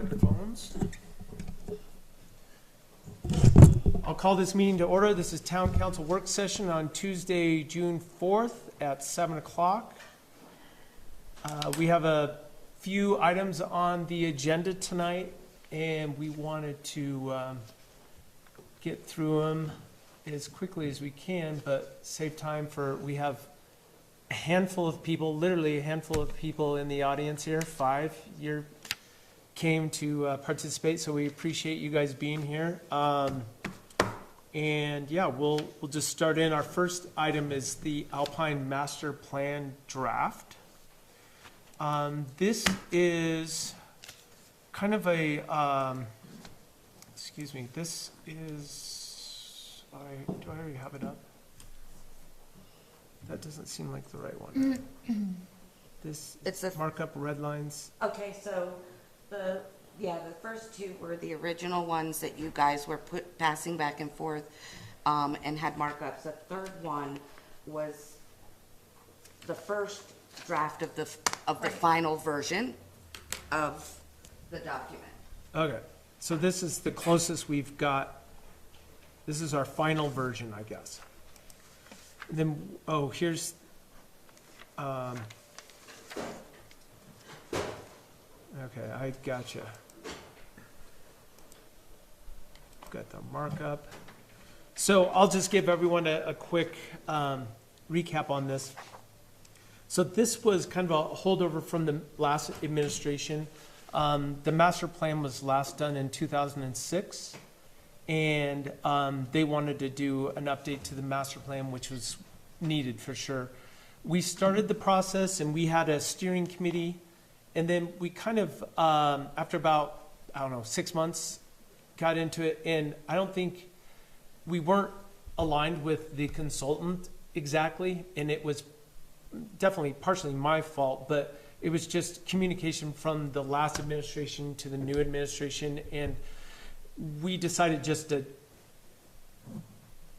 Microphones. I'll call this meeting to order. This is Town Council Work Session on Tuesday, June 4th at 7 o'clock. We have a few items on the agenda tonight, and we wanted to get through them as quickly as we can, but save time for, we have a handful of people, literally a handful of people in the audience here, 5 came to participate, so we appreciate you guys being here. And yeah, we'll just start in. Our first item is the Alpine Master Plan draft. This is kind of a, excuse me, this is, do I already have it up? That doesn't seem like the right one. It's the markup red lines. Okay, so the first two were the original ones that you guys were passing back and forth and had markups. The third one was the first draft of the final version of the document. Okay, so this is the closest we've got. This is our final version, I guess. And then, oh, here's, okay, I gotcha. Got the markup. So I'll just give everyone a quick recap on this. So this was kind of a holdover from the last administration. The master plan was last done in 2006, and they wanted to do an update to the master plan, which was needed for sure. We started the process, and we had a steering committee, and then we kind of, after about, 6 months, got into it, and I don't think we weren't aligned with the consultant exactly, and it was definitely partially my fault, but it was just communication from the last administration to the new administration, and we decided just to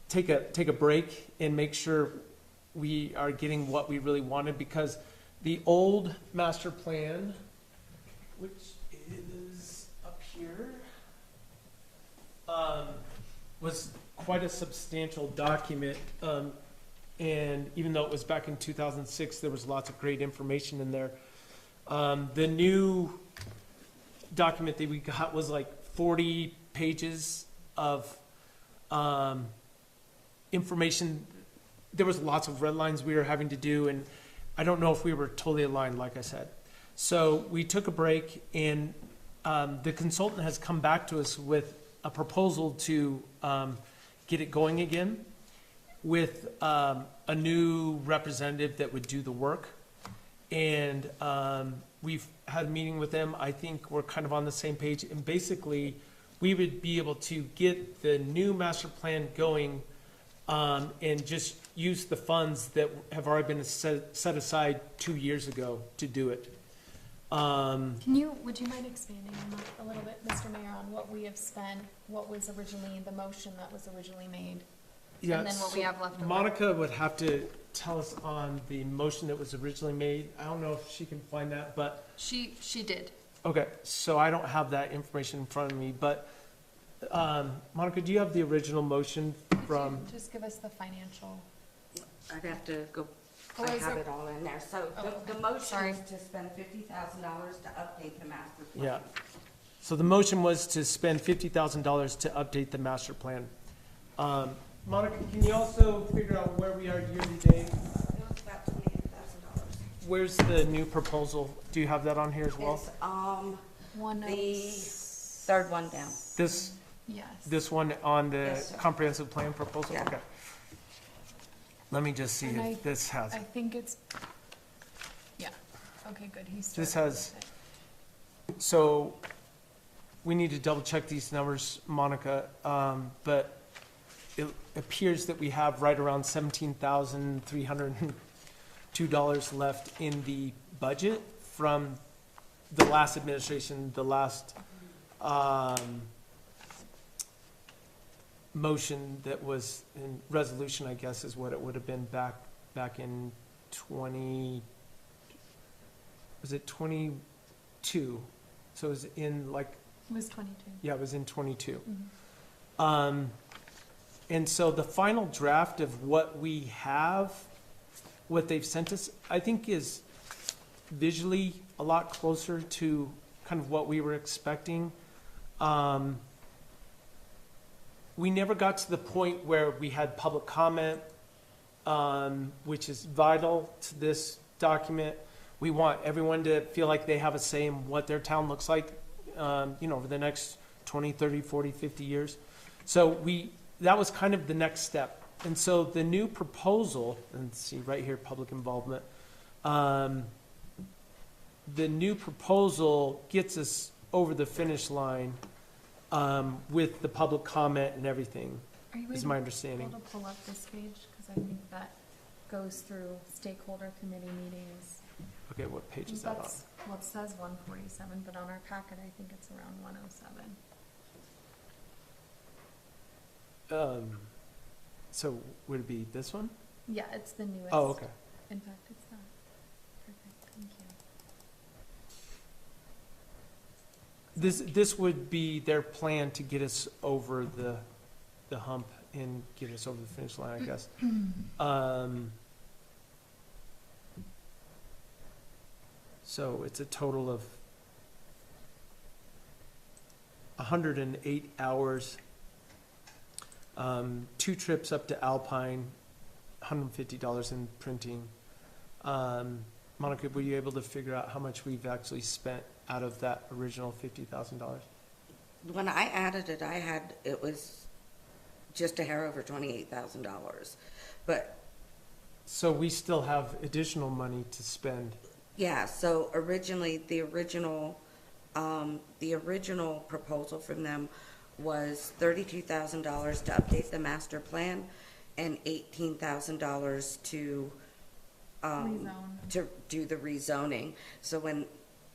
take a break and make sure we are getting what we really wanted, because the old master plan, which is up here, was quite a substantial document, and even though it was back in 2006, there was lots of great information in there. The new document that we got was like 40 pages of information. There was lots of red lines we were having to do, and I don't know if we were totally aligned, like I said. So we took a break, and the consultant has come back to us with a proposal to get it going again with a new representative that would do the work. And we've had a meeting with them. I think we're kind of on the same page. And basically, we would be able to get the new master plan going and just use the funds that have already been set aside 2 years ago to do it. Would you mind expanding on that a little bit, Mr. Mayor, on what we have spent, what was originally the motion that was originally made? Yeah, and then what we have left over? Monica would have to tell us on the motion that was originally made. I don't know if she can find that, but. She did. Okay, so I don't have that information in front of me, but, Monica, do you have the original motion from? Just give us the financial. I'd have to go. Oh, I have it all in there. So the motion Sorry. is to spend $50,000 to update the master plan. Yeah. So the motion was to spend $50,000 to update the master plan. Monica, can you also figure out where we are year to date? It was about $28,000. Where's the new proposal? Do you have that on here as well? It's the third one down. This Yes. one on the Yes, comprehensive plan proposal? Yeah. Okay. Let me just see if this has I it. think it's, yeah. Okay, good. This has, so we need to double check these numbers, Monica, but it appears that we have right around $17,302 left in the budget from the last administration, the last motion that was in resolution, I guess, is what it would have been back in 20, was it 22? So it was in like, It was 22. yeah, it was in 22. Mhm. And so the final draft of what we have, what they've sent us, I think is visually a lot closer to kind of what we were expecting. We never got to the point where we had public comment, which is vital to this document. We want everyone to feel like they have a say in what their town looks like, over the next 20, 30, 40, 50 years. So that was kind of the next step. And so the new proposal, and see right here, public involvement. The new proposal gets us over the finish line with the public comment and everything, Are you is able my understanding. to pull up this page? Because I think that goes through stakeholder committee meetings. Okay, what page is that on? That's, well, it says 147, but on our packet, I think it's around 107. So would it be this one? Yeah, it's the newest. Oh, okay. In fact, it's that. Perfect, thank you. This would be their plan to get us over the hump and get us over the finish line, I guess. So it's a total of 108 hours, 2 trips up to Alpine, $150 in printing. Monica, were you able to figure out how much we've actually spent out of that original $50,000? When I added it, it was just a hair over $28,000. But So we still have additional money to spend. yeah, so originally, the original proposal from them was $32,000 to update the master plan and $18,000 to do the rezoning. So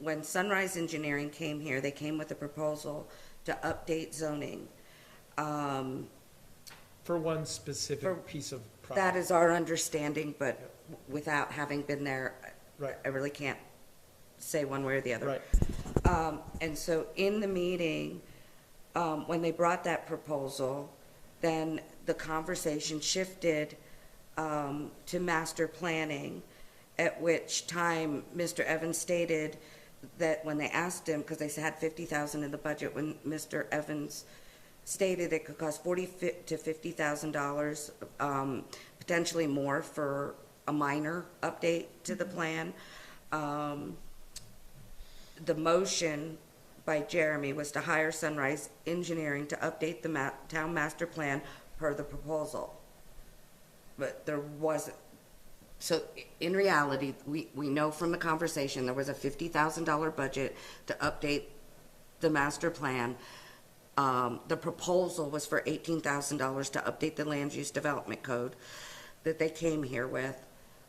when Sunrise Engineering came here, they came with a proposal to update zoning. For one specific piece of property. That is our understanding, but without having been there, Right. I really can't say one way or the other. Right. And so in the meeting, when they brought that proposal, then the conversation shifted to master planning, at which time Mr. Evans stated that when they asked him, because they had $50,000 in the budget, when Mr. Evans stated it could cost $40,000 to $50,000, potentially more for a minor update to the plan. The motion by Jeremy was to hire Sunrise Engineering to update the town master plan per the proposal. But there wasn't, so in reality, we know from the conversation, there was a $50,000 budget to update the master plan. The proposal was for $18,000 to update the land use development code that they came here with.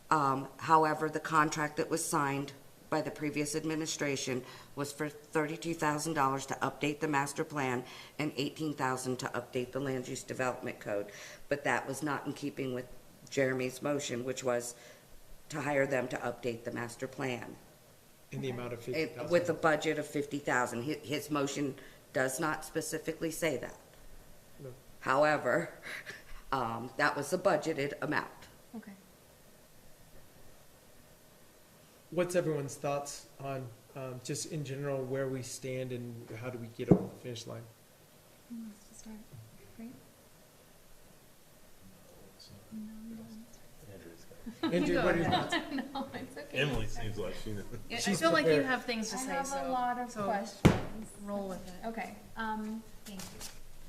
However, the contract that was signed by the previous administration was for $32,000 to update the master plan and $18,000 to update the land use development code. But that was not in keeping with Jeremy's motion, which was to hire them to update the master plan. In the amount of $50,000. With a budget of $50,000. His motion does not specifically say that. No. However, that was the budgeted amount. Okay. What's everyone's thoughts on, just in general, where we stand and how do we get over the finish line? Who wants to start? Great. Andrew, what are your thoughts? No, it's okay. Emily seems like she knows. I She's feel like you prepared. have things to I say, have so a lot of so questions. roll with it. Okay, thank you.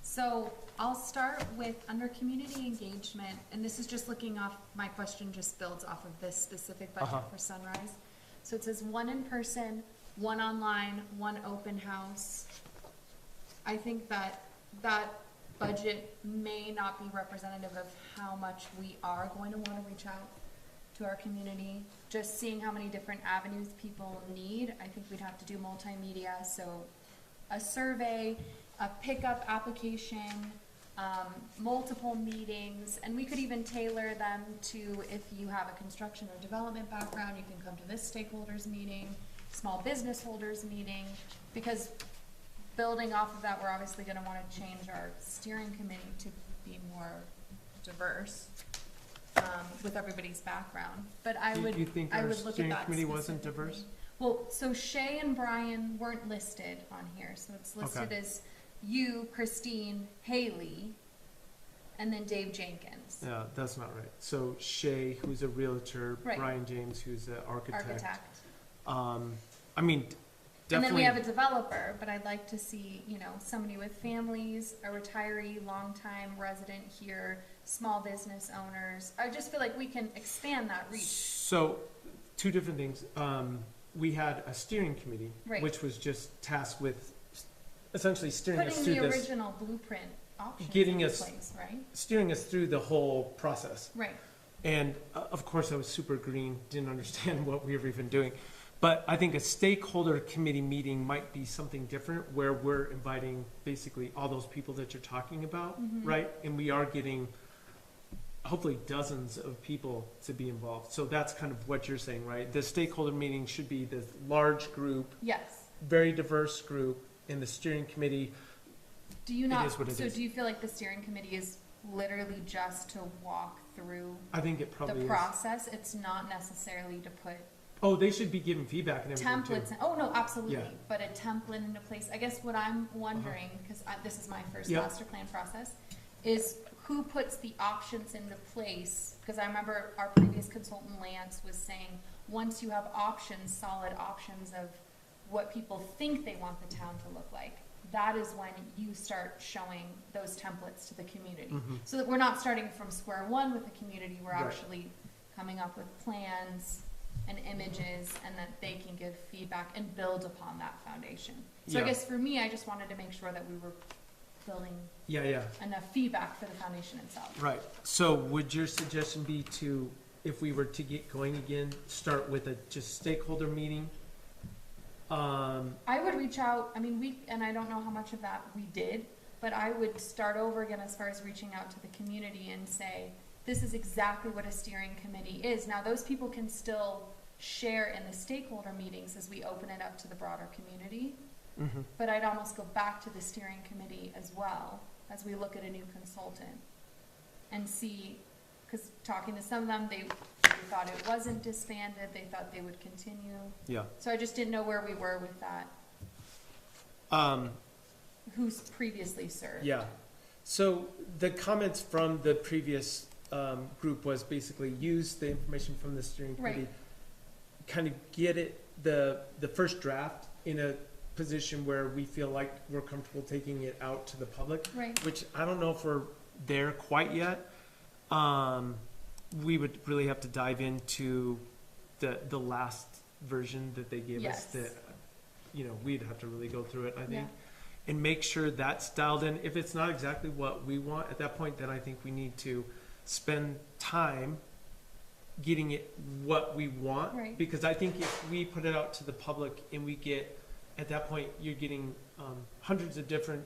So I'll start with under community engagement, and this is just looking off, my question just builds off of this specific budget for Sunrise. So it says 1 in person, 1 online, 1 open house. I think that budget may not be representative of how much we are going to want to reach out to our community. Just seeing how many different avenues people need, I think we'd have to do multimedia, so a survey, a pickup application, multiple meetings, and we could even tailor them to if you have a construction or development background, you can come to this stakeholders meeting. small business holders meeting, because building off of that, we're obviously gonna wanna change our steering committee to be more diverse, with everybody's background, but I You would think I our would look at steering that committee wasn't specifically. diverse? Well, so Shay and Brian weren't listed on here, so it's listed Okay. as you, Christine, Haley, and then Dave Jenkins, Yeah, that's not right. So Shay, who's a realtor, Right. Brian James, who's an architect. architect. I mean, And then we definitely, have a developer, but I'd like to see, you know, somebody with families, a retiree, longtime resident here, small business owners. I just feel like we can expand that reach. so, two different things. We had a steering committee, Right. which was just tasked with essentially steering us Putting through the this, original blueprint options Getting in us- place, right? steering us through the whole process. Right. And of course, I was super green, didn't understand what we were even doing. But I think a stakeholder committee meeting might be something different, where we're inviting basically all those people that you're talking about, Mhm. right? And we are getting hopefully dozens of people to be involved. So that's kind of what you're saying, right? The stakeholder meeting should be this large group, Yes. very diverse group, and the steering committee, Do you It not, is what it so is. do you feel like the steering committee is literally just to walk through I think it the probably is. process? It's not necessarily to put Oh, they should be giving feedback and everything too. templates, oh, no, absolutely, Yeah. but a template into place. I guess what I'm wondering, because this is my first Yep. master plan process, is who puts the options into place? Because I remember our previous consultant Lance was saying, once you have options, solid options of what people think they want the town to look like, that is when you start showing those templates to the community. Mhm. So that we're not starting from square one with the community, we're Right. actually coming up with plans and images, and that they can give feedback and build upon that foundation. So I Yeah. guess for me, I just wanted to make sure that we were building Yeah. enough feedback for the foundation itself. Right, so would your suggestion be to, if we were to get going again, start with a just stakeholder meeting? I would reach out, I mean, and I don't know how much of that we did, but I would start over again as far as reaching out to the community and say, this is exactly what a steering committee is. Now, those people can still share in the stakeholder meetings as we open it up to the broader community, Mhm. but I'd almost go back to the steering committee as well, as we look at a new consultant, and see, because talking to some of them, they thought it wasn't disbanded, they thought they would continue. Yeah. So I just didn't know where we were with that, who's previously served. Yeah, so the comments from the previous group was basically use the information from the steering Right. committee, kind of get it, the first draft in a position where we feel like we're comfortable taking it out to the public, Right, which I don't know if we're there quite yet. We would really have to dive into the last version that they gave us, Yes. that, we'd have to really go through it, I yeah, think, and make sure that's dialed in. If it's not exactly what we want at that point, then I think we need to spend time getting it what we want. Right. Because I think if we put it out to the public and we get, at that point, you're getting hundreds of different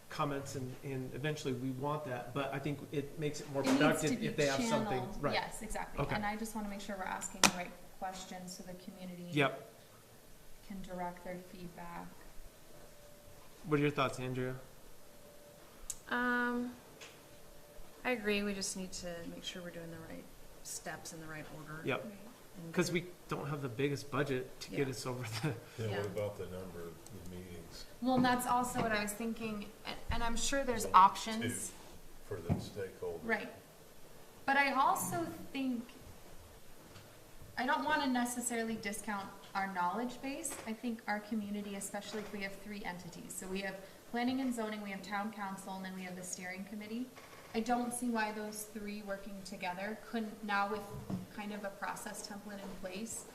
comments, and eventually we want that, but I think it makes it more it needs to productive be if they have something, channeled, right? yes, exactly, Okay. and I just wanna make sure we're asking the right questions so the community Yep. can direct their feedback. What are your thoughts, Andrea? I agree, we just need to make sure we're doing the right steps in the right order. Yep, And- because we don't have the biggest budget to get Yeah. us over the, Yeah, Yeah. what about the number of the meetings Well, and that's also what I was thinking, and I'm sure there's Only options. for the stakeholders? Right. But I also think, I don't want to necessarily discount our knowledge base. I think our community, especially if we have three entities, so we have planning and zoning, we have town council, and then we have the steering committee. I don't see why those three working together couldn't, now with kind of a process template in place,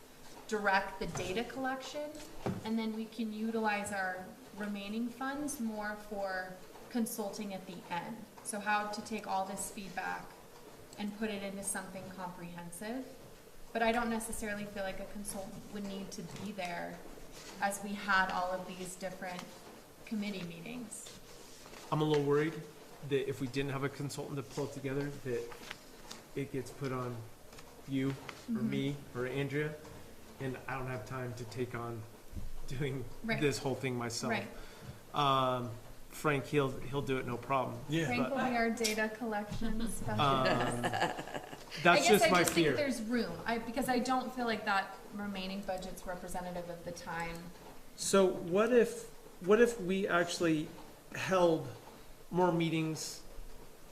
direct the data collection, and then we can utilize our remaining funds more for consulting at the end. So how to take all this feedback and put it into something comprehensive. But I don't necessarily feel like a consultant would need to be there as we had all of these different committee meetings. I'm a little worried that if we didn't have a consultant to pull it together, that it gets put on you, or Mhm. me, or Andrea, and I don't have time to take on doing Right. this whole thing myself. Right. Frank, he'll do it, no problem. Frank will be our data collection specialist. I That's guess just I my just think fear. there's room, because I don't feel like that remaining budget's representative of the time. So what if we actually held more meetings,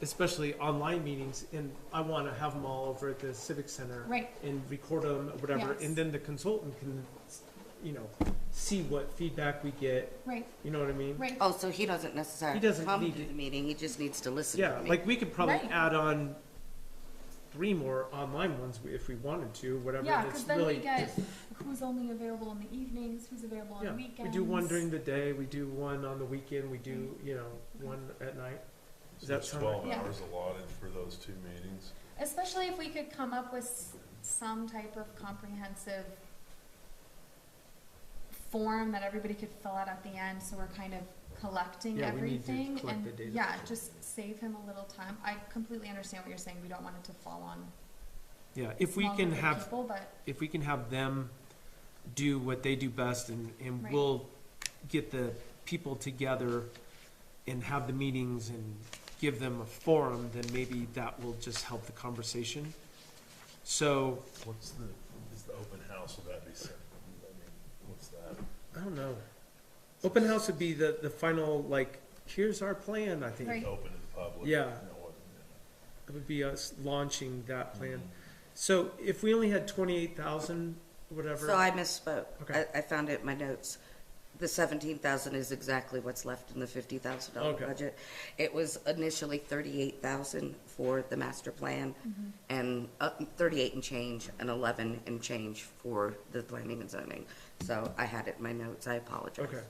especially online meetings, and I want to have them all over at the Civic Center. Right. And record them, or whatever, Yes. and then the consultant can, see what feedback we get, Right, you know what I mean? right. Oh, so he doesn't necessarily He doesn't come need to to- the meeting, he just needs to listen to Yeah, the meeting. like we could probably Right. add on 3 more online ones if we wanted to, whatever. Yeah, It's because then really we get who's only available in the evenings, who's available on Yeah, the we weekends. do one during the day, we do one on the weekend, we do, one at night. Does that So sound 12 right? Yeah. hours allotted for those 2 meetings. Especially if we could come up with some type of comprehensive form that everybody could fill out at the end, so we're kind of collecting Yeah, we need to everything. collect And the data. yeah, just save him a little time. I completely understand what you're saying. We don't want it to fall on Yeah, if we small can group of have, people, but if we can have them do what they do best, and Right. we'll get the people together and have the meetings and give them a forum, then maybe that will just help the conversation. So, Is the open house, will that be set? I mean, what's that? I don't know. Open house would be the final, like, here's our plan, I think. Right. Open to the public? Yeah. You know what- It would be us launching that plan. So if we only had 28,000, whatever. So I misspoke. Okay. I found it in my notes. The 17,000 is exactly what's left in the $50,000 Okay. budget. It was initially 38,000 for the master plan, and 38 and change, and 11 and change for the planning and zoning. So I had it in my notes, I apologize. Okay.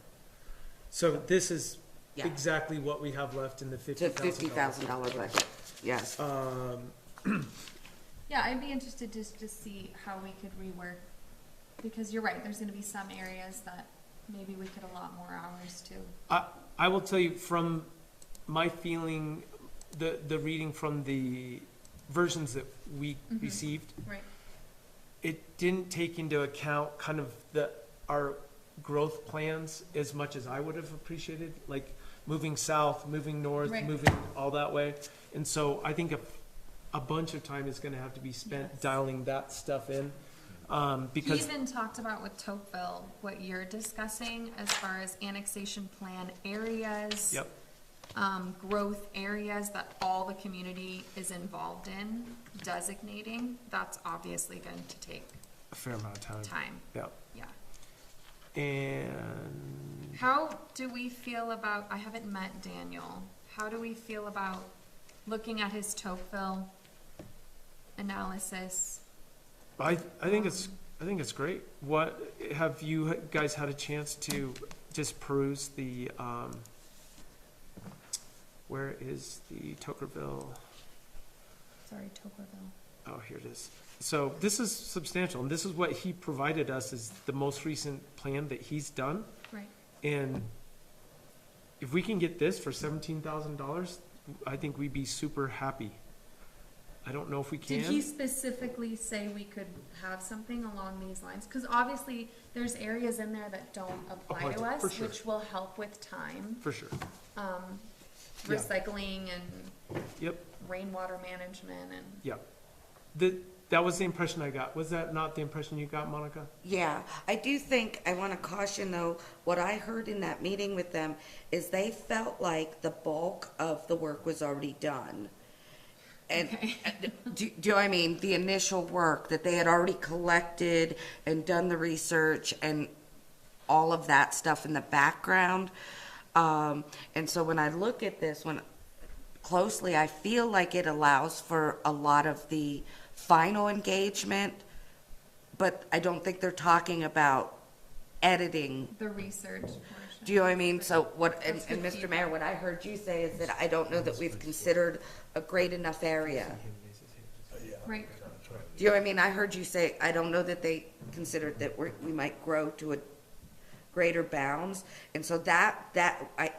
So this is Yeah. exactly what we have left in the It's a $50,000. $50,000 budget, yes. yeah, I'd be interested just to see how we could rework, because you're right, there's gonna be some areas that maybe we could allot more hours to. I will tell you from my feeling, the reading from the versions that we received, Right. it didn't take into account kind of our growth plans as much as I would have appreciated, like moving south, moving north, Right. moving all that way. And so I think a bunch of time is gonna have to be spent Yes. dialing that stuff in. He Because, even talked about with Tocqueville, what you're discussing as far as annexation plan areas. yep, Growth areas that all the community is involved in, designating, that's obviously going to take a fair amount of time, time, yeah. yeah. And How do we feel about, I haven't met Daniel, how do we feel about looking at his Tocqueville analysis? I think it's great. What, have you guys had a chance to just peruse the, where is the Tocqueville? Sorry, Tocqueville. Oh, here it is. So this is substantial, and this is what he provided us as the most recent plan that he's done. Right. And if we can get this for $17,000, I think we'd be super happy. I don't know if we can. Did he specifically say we could have something along these lines? Because obviously, there's areas in there that don't apply Apply to to- us, for sure. which will help with time. For sure. Yeah. Recycling and Yep, rainwater management and, yeah. That was the impression I got. Was that not the impression you got, Monica? Yeah, I do think, I want to caution though, what I heard in that meeting with them is they felt like the bulk of the work was already done. And do you know what I mean? The initial work that they had already collected and done the research and all of that stuff in the background. And so when I look at this one closely, I feel like it allows for a lot of the final engagement, but I don't think they're talking about editing. the research portion. Do you know what I mean? So what, and That's good Mr. feedback. Mayor, what I heard you say is that I don't know that we've considered a great enough area. Right, Do you know what I mean? I heard you say, I don't know that they considered that we might grow to a greater bounds. And so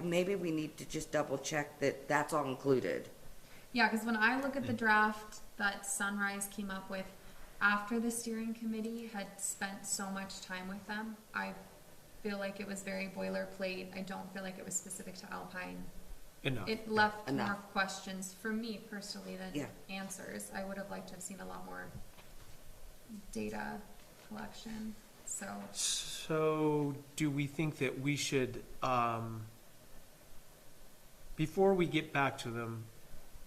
maybe we need to just double check that that's all included. yeah, because when I look at the draft that Sunrise came up with, after the steering committee had spent so much time with them, I feel like it was very boilerplate. I don't feel like it was specific to Alpine. Enough. It left Enough. more questions for me personally than Yeah. answers. I would have liked to have seen a lot more data collection, so. So, do we think that we should, before we get back to them,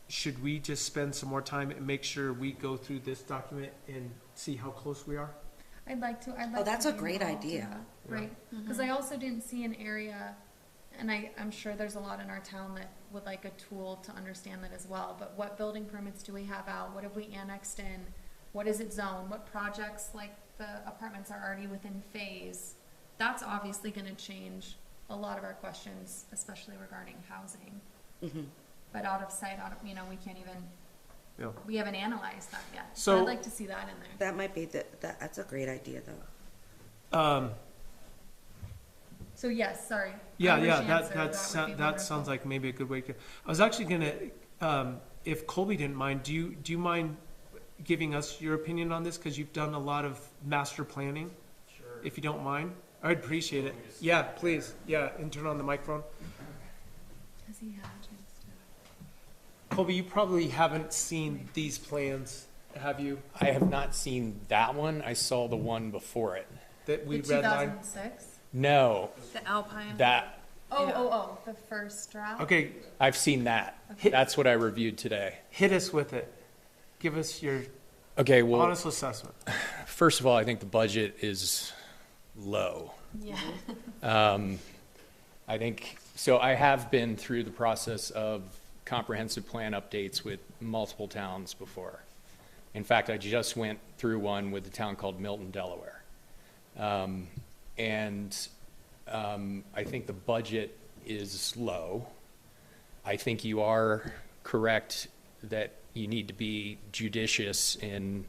should we just spend some more time and make sure we go through this document and see how close we are? I'd like to, Oh, that's to a be great involved in idea. that, right? Because I also didn't see an area, and I'm sure there's a lot in our town that would like a tool to understand that as well, but what building permits do we have out? What have we annexed in? What is it zoned? What projects, like the apartments, are already within phase? That's obviously gonna change a lot of our questions, especially regarding housing. Mhm. But out of sight, we can't even, Yeah. we haven't analyzed that yet. So- I'd like to see that in there. That might be, that's a great idea, though. So yes, sorry. Yeah, Irish yeah, answer, that would be that sounds wonderful. like maybe a good way to, I was actually gonna, if Colby didn't mind, do you mind giving us your opinion on this? Because you've done a lot of master planning. Sure. If you don't mind, I'd appreciate it. Yeah, please, yeah, and turn on the microphone. Has he had a chance to? Colby, you probably haven't seen these plans, have you? I have not seen that one. I saw the one before it. That we The redlined? 2006? No, The Alpine. that, Oh, the first draft? Okay, I've seen that. Hit- That's what I reviewed today. hit us with it. Give us your Okay, well, honest assessment. first of all, I think the budget is low. Yeah. I think, so I have been through the process of comprehensive plan updates with multiple towns before. In fact, I just went through one with a town called Milton, Delaware. I think the budget is low. I think you are correct that you need to be judicious in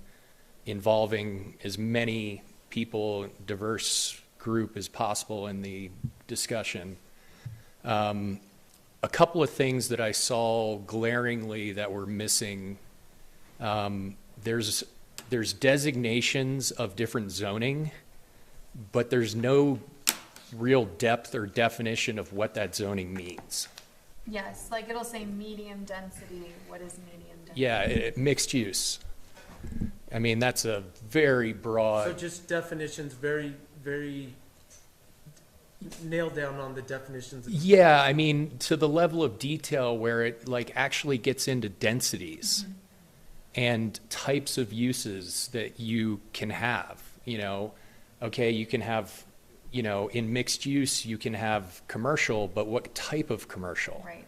involving as many people, diverse group as possible in the discussion. A couple of things that I saw glaringly that were missing, there's designations of different zoning, but there's no real depth or definition of what that zoning means. Yes, like it'll say medium density. What is medium density? Yeah, mixed use. I mean, that's a very So broad, just definitions, very, very nailed down on the definitions. yeah, I mean, to the level of detail where it like actually gets into densities and types of uses that you can have, okay, you can have, in mixed use, you can have commercial, but what type of commercial? Right.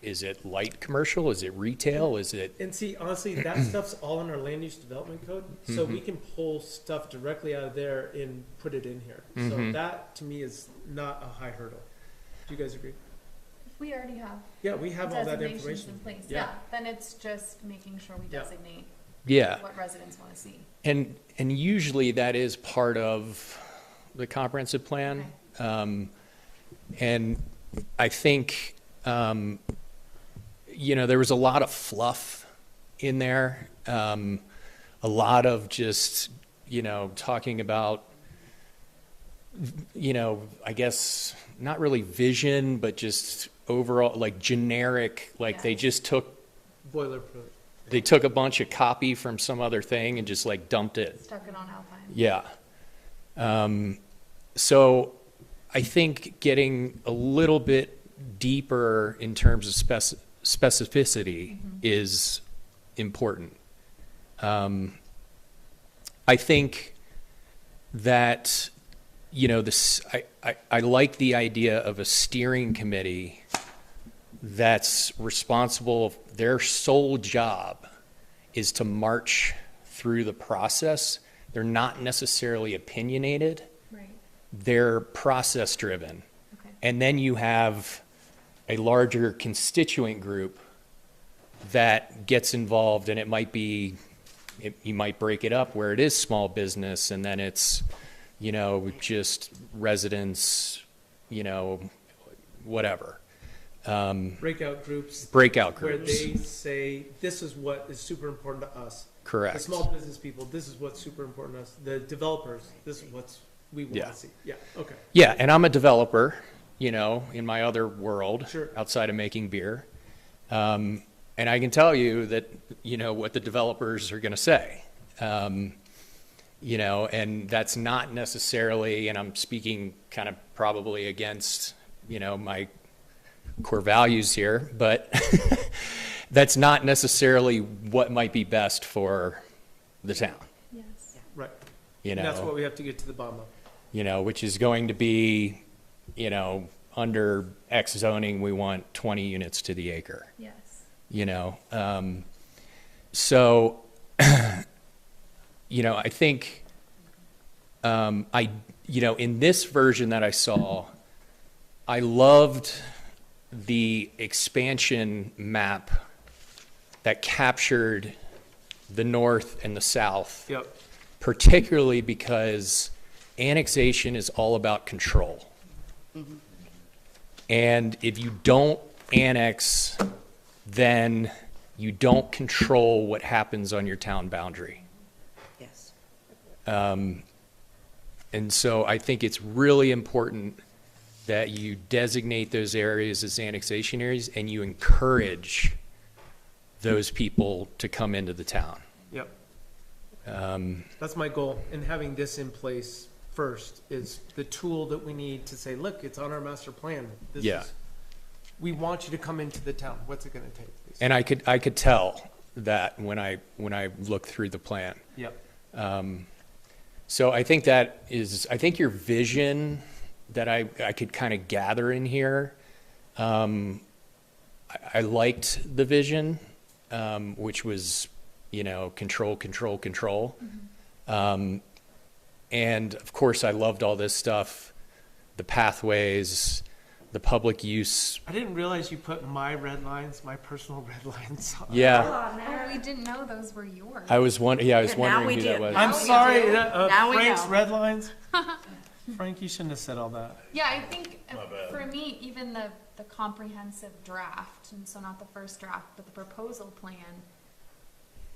Is it light commercial? Is it retail? Is it, And see, honestly, that stuff's all in our land use development code, so we can pull stuff directly out of there and put it in here. So that, to me, is not a high hurdle. Do you guys agree? If we already have Yeah, we have all that designations in information. place, Yeah. yeah, then it's just making sure we Yeah. designate yeah. what residents want to see. And usually that is part of the comprehensive plan. And I think, there was a lot of fluff in there. A lot of just, talking about, I guess, not really vision, but just overall, like generic, like they Yes. just took a bunch of copy from some other thing and just like dumped it. Stuck it on Alpine. Yeah. So I think getting a little bit deeper in terms of specificity is important. I think that, I like the idea of a steering committee that's responsible. Their sole job is to march through the process. They're not necessarily opinionated. Right, They're process driven. okay. And then you have a larger constituent group that gets involved, and it might be, you might break it up where it is small business and then it's, just residents, whatever. Breakout groups. Breakout Where groups. they say, this is what is super important to us. Correct. The small business people, this is what's super important to us. The developers, this is what's we want Yeah. to see. Yeah, okay. Yeah, and I'm a developer, you know, in my other world, Sure. outside of making beer. And I can tell you that, you know, what the developers are going to say. You know, and that's not necessarily, and I'm speaking kind of probably against, you know, my core values here, but that's not necessarily what might be best for the town, Yes. Right. you And that's what know, we have to get to the bottom of. you know, which is going to be, you know, under X zoning, we want 20 units to the acre, Yes. you know. So, you know, I think, you know, in this version that I saw, I loved the expansion map that captured the north and the south, Yep, particularly because annexation is all about control. And if you don't annex, then you don't control what happens on your town boundary. Yes. And so I think it's really important that you designate those areas as annexation areas and you encourage those people to come into the town. yep. That's my goal, and having this in place first is the tool that we need to say, look, it's on our master plan. This Yeah. is- We want you to come into the town. What's it gonna take? basically? And I could tell that when I looked through the plan. Yep, So I think I think your vision that I could kind of gather in here, I liked the vision, which was, you know, control, control, control. And of course, I loved all this stuff, the pathways, the public use. I didn't realize you put my red lines, my personal red lines on. Yeah, Oh, we didn't know those were yours. I was Now wondering we who that do. was. I'm Now we sorry, do. Now we Frank's know. red lines. Frank, you shouldn't have said all that. Yeah, I think My bad. for me, even the comprehensive draft, and so not the first draft, but the proposal plan,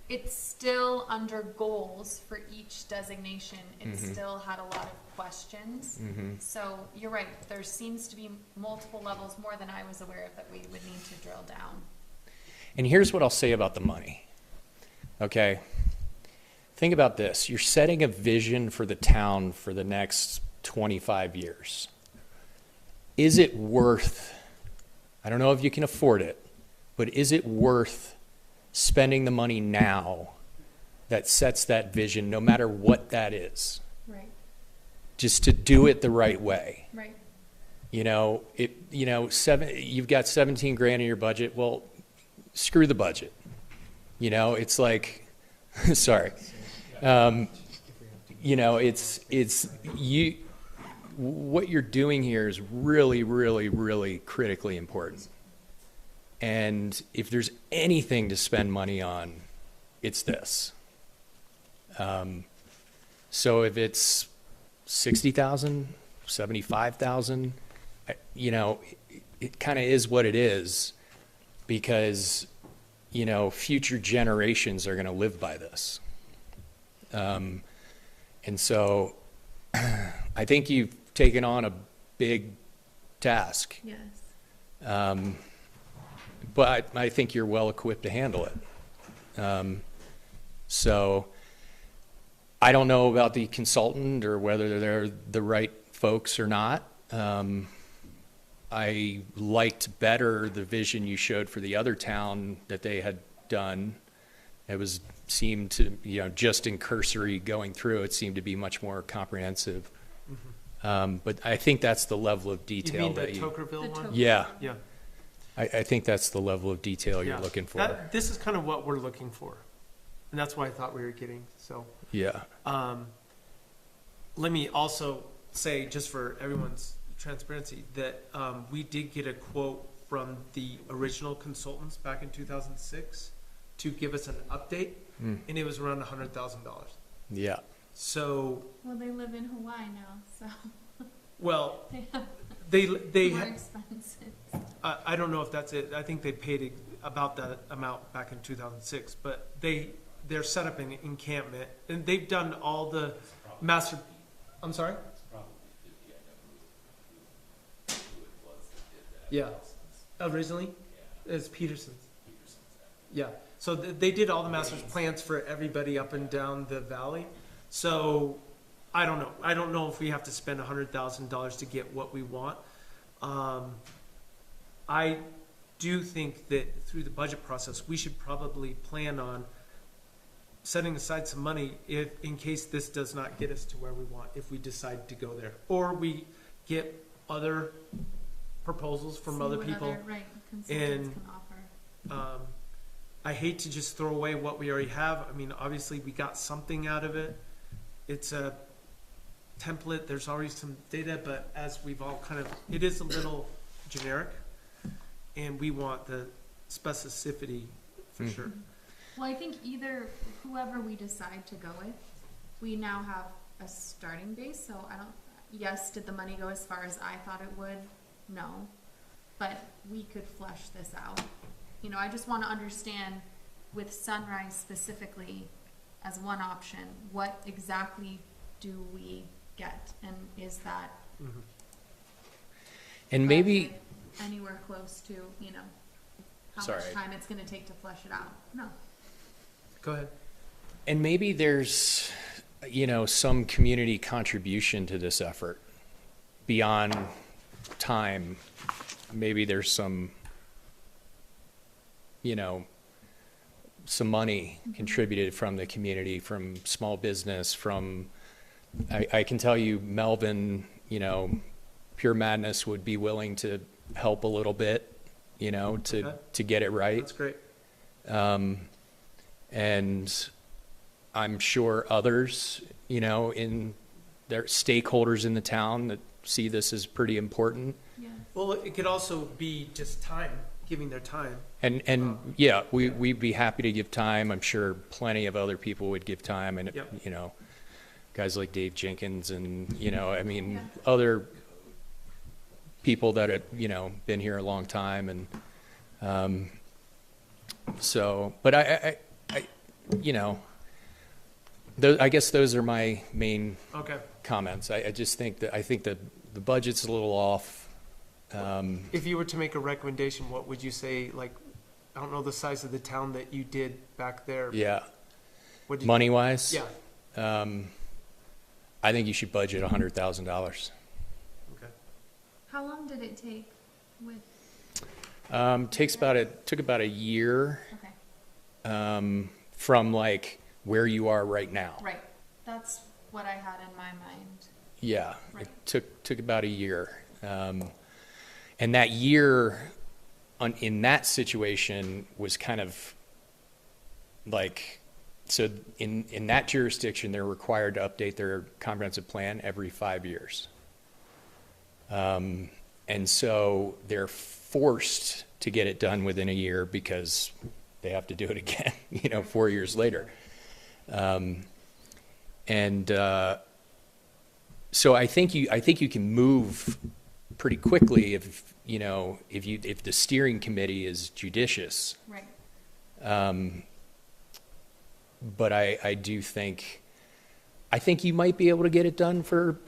it's still under goals for each designation. It still had a lot of questions. So you're right, there seems to be multiple levels, more than I was aware of, that we would need to drill down. And here's what I'll say about the money. Okay? Think about this. You're setting a vision for the town for the next 25 years. Is it worth, I don't know if you can afford it, but is it worth spending the money now that sets that vision, no matter what that is, Right, just to do it the right way? right. You know, you've got 17 grand in your budget. Well, screw the budget. You know, it's like, sorry. You know, what you're doing here is really, really, really critically important. And if there's anything to spend money on, it's this. So if it's 60,000, 75,000, you know, it kind of is what it is, because, you know, future generations are going to live by this. And so I think you've taken on a big task, Yes. but I think you're well equipped to handle it. So I don't know about the consultant or whether they're the right folks or not. I liked better the vision you showed for the other town that they had done. It seemed to, you know, just in cursory going through, it seemed to be much more comprehensive. But I think that's the level of You detail mean the that you, Tokerville one? yeah, Yeah. I think that's the level of detail you're Yeah. looking for. This is kind of what we're looking for. And that's why I thought we were getting, so. Yeah, Let me also say, just for everyone's transparency, that we did get a quote from the original consultants back in 2006 to give us an update, and it was around $100,000. yeah. So, Well, they live in Hawaii now, so well, they they more had, expensive. I don't know if that's it. I think they paid about that amount back in 2006, but they're set up in encampment, and they've done all the master, I'm sorry? Yeah. Originally? It's Peterson's. Yeah, so they did all the master's plans for everybody up and down the valley. So, I don't know. I don't know if we have to spend $100,000 to get what we want. I do think that through the budget process, we should probably plan on setting aside some money in case this does not get us to where we want, if we decide to go there. Or we get other proposals from See other what people. right, consultants and, can offer. I hate to just throw away what we already have. I mean, obviously, we got something out of it. It's a template, there's already some data, but as we've all kind of, it is a little generic, and we want the specificity for sure. Well, I think either, whoever we decide to go with, we now have a starting base, so I don't, yes, did the money go as far as I thought it would? No, but we could flesh this out. You know, I just wanna understand with Sunrise specifically as one option, what exactly do we get? And is that And maybe, budget anywhere close to, you know, how Sorry. much time it's gonna take to flesh it out? No. Go ahead. and maybe there's, you know, some community contribution to this effort beyond time. Maybe there's some, you know, some money contributed from the community, from small business, from, I can tell you, Melvin, you know, Pure Madness would be willing to help a little bit, you know, Okay. to get it right. That's great. And I'm sure others, you know, in their stakeholders in the town that see this as pretty important. Yeah. Well, it could also be just time, giving their time. And yeah, we'd be happy to give time. I'm sure plenty of other people would give time, and, Yep. you know, guys like Dave Jenkins and, you know, I mean, Yeah. other people that have, you know, been here a long time. And so, but I you know, I guess those are my main Okay. comments. I just think that, I think that the budget's a little off. If you were to make a recommendation, what would you say, like, I don't know the size of the town that you did back there. Yeah, What do you- money-wise? Yeah, I think you should budget $100,000. okay. How long did it take with, Took about a year, okay, from like where you are right now. right, that's what I had in my mind. Yeah, Right. it took about a year. And that year in that situation was kind of like, so in that jurisdiction, they're required to update their comprehensive plan every 5 years. And so they're forced to get it done within a year because they have to do it again, you know, 4 years later. So I think you can move pretty quickly if, you know, if the steering committee is judicious. Right, But I do think, you might be able to get it done for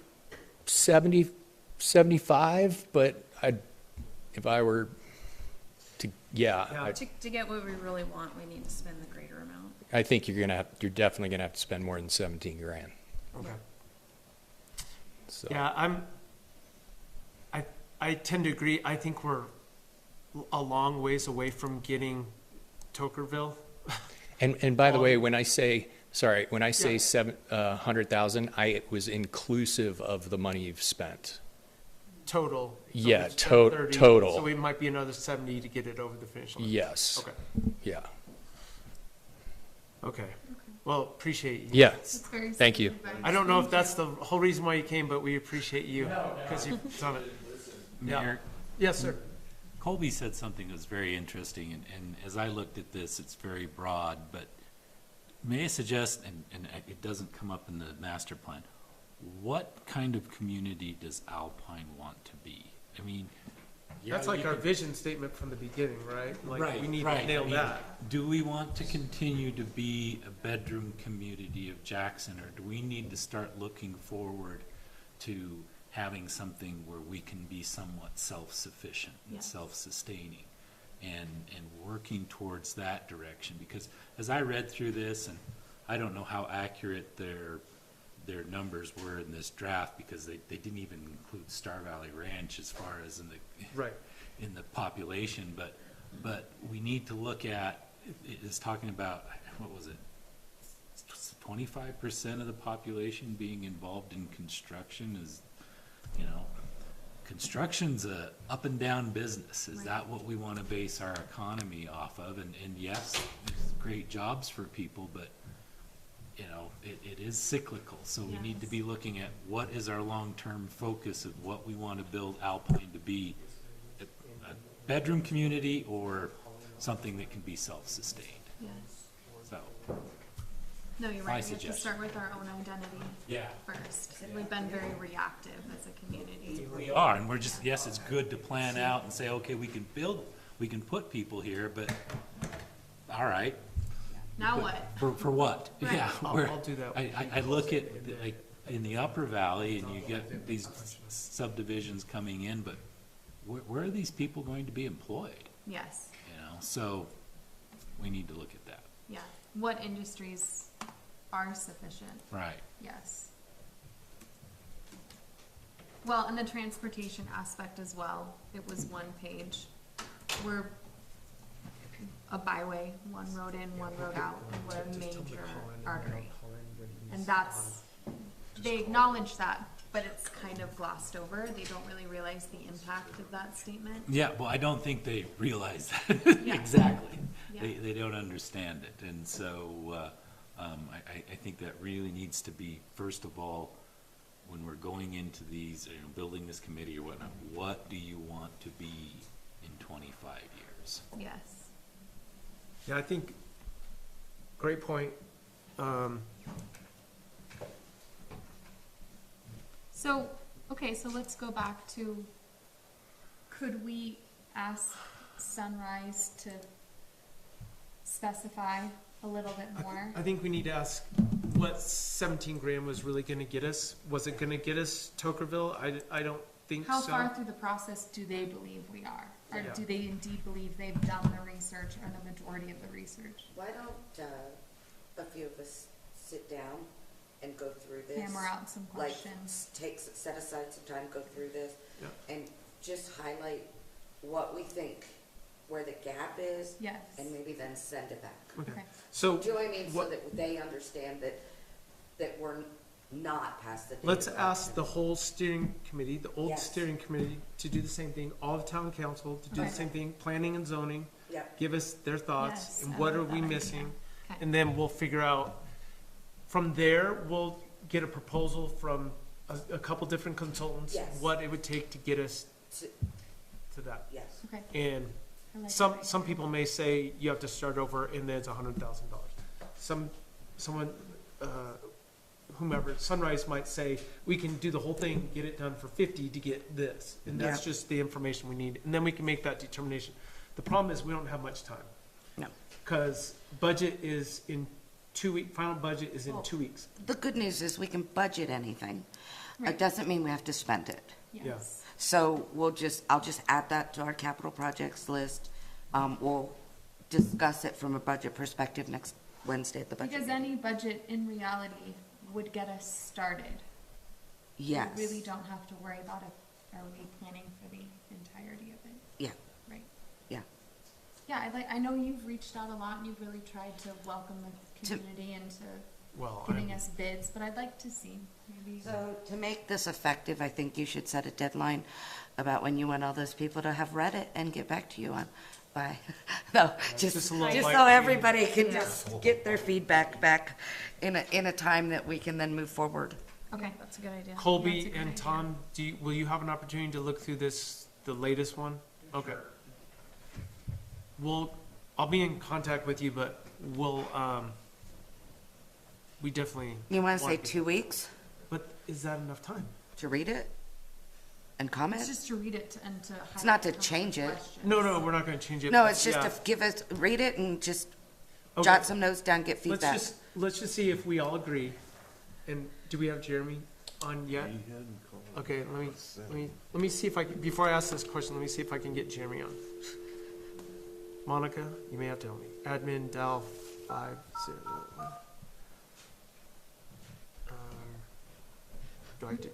70, 75, but if I were to, Yeah. To get what we really want, we need to spend the greater amount. I think you're definitely gonna have to spend more than 17 grand. Okay. So. Yeah, I tend to agree. I think we're a long ways away from getting Tokerville. And by the way, when I say Yeah. 700,000, it was inclusive of the money you've spent. Total. So Yeah, we've spent 30, total. So we might be another 70 to get it over the finish line. Yes. Okay, Yeah. okay. Well, appreciate you. Yeah. it's very. Thank you. solid advice. I don't know if Thank that's you. the whole reason why you came, but we appreciate you because you've done it. Yeah. Mayor, Yes, sir. Colby said something that was very interesting, and as I looked at this, it's very broad, but may I suggest, and it doesn't come up in the master plan, what kind of community does Alpine want to be? I mean, That's like our vision statement from the beginning, right? Like, we need to right. nail I mean, that. Do we want to continue to be a bedroom community of Jackson, or do we need to start looking forward to having something where we can be somewhat self-sufficient and Yes. self-sustaining, and working towards that direction. Because as I read through this, and I don't know how accurate their numbers were in this draft, because they didn't even include Star Valley Ranch as far as in the Right. in the population, but we need to look at, it's talking about, what was it? 25% of the population being involved in construction is, you know, construction's a up and down business. Is Right. that what we want to base our economy off of? And yes, there's great jobs for people, but, you know, it is cyclical. So we need to Yes. be looking at what is our long-term focus of what we want to build Alpine to be, a bedroom community or something that can be self-sustained. Yes. So, No, you're My right. We have to suggestion. start with our own identity yeah. first. We've been very reactive as a community. We are, and we're just, yes, it's good to plan out and say, okay, we can put people here, but, all right. Now what? For what? Right. Yeah. I'll do that. I look at, like, in the Upper Valley, and you get these subdivisions coming in, but where are these people going to be employed? Yes, You know, so we need to look at that. yeah. What industries are sufficient? Right. Yes. Well, and the transportation aspect as well, it was one page. We're a byway, one road in, one road out, and we're a major artery. And that's, they acknowledge that, but it's kind of glossed over. They don't really realize the impact of that statement. Yeah, well, I don't think they realize that Yeah. exactly. Yeah. They don't understand it, and so I think that really needs to be, first of all, when we're going into these, you know, building this committee or whatnot, what do you want to be in 25 years? Yes. Yeah, I think, great point. So, okay, so let's go back to, could we ask Sunrise to specify a little bit more? I think we need to ask what 17 grand was really gonna get us. Was it gonna get us Tokerville? I don't think so. How far through the process do they believe we are? Or Yeah. do they indeed believe they've done the research or the majority of the research? Why don't, a few of us sit down and go through this? Hammer out some Like, questions. set aside some time, go through this, Yeah. and just highlight what we think, where the gap is, Yes. and maybe then send it back. Okay. So, Do you know what I mean? So what- that they understand that we're not past the date. let's of ask action. the whole steering committee, the old Yes. steering committee, to do the same thing, all the town council to do the Okay. same thing, planning and zoning, Yep, give us their thoughts, Yes, and I what like are we that idea. missing? Okay. And then we'll figure out, from there, we'll get a proposal from a couple different consultants, Yes. what it would take to get us to- to that. yes. Okay. And I like some that. people may say you have to start over and then it's $100,000. Someone, whomever, Sunrise might say, we can do the whole thing, get it done for 50 to get this. And that's Yeah. just the information we need. And then we can make that determination. The problem is we don't have much time. No. Because budget is in 2 weeks, final budget is in Well, 2 weeks. The good news is we can budget anything. Right. It doesn't mean we have to spend it. Yes. So I'll just add that to our capital projects list. We'll discuss it from a budget perspective next Wednesday at the budget. Because meeting. any budget in reality would get us started. Yes. We really don't have to worry about it. Are we planning for the entirety of it? Yeah, Right. yeah. Yeah, I know you've reached out a lot and you've really tried to welcome the To- community into Well, giving us bids, but I'd like to see maybe. So to make this effective, I think you should set a deadline about when you want all those people to have read it and get back to you on by, no, just Just a little so bite. everybody can just get their feedback back in a time that we can then move forward. Okay. That's a good idea. That's a Colby good and idea. Tom, will you have an opportunity to look through this, the latest one? Okay. I'll be in contact with you, but we definitely. You want to say to- 2 weeks But is that enough time? to read it and comment? It's just to read it and to. It's not to highlight some of the change it. questions. No, we're not gonna change it. No, but it's just yeah. to give us, read it and just Okay. jot some notes down, get Let's feedback. just see if we all agree. And do we have Jeremy on yet? He hadn't called. Okay, let me see if I can, before I ask this question, let me see if I can get Jeremy on. Monica, you may have to help me. Admin Dell 501. Do I do?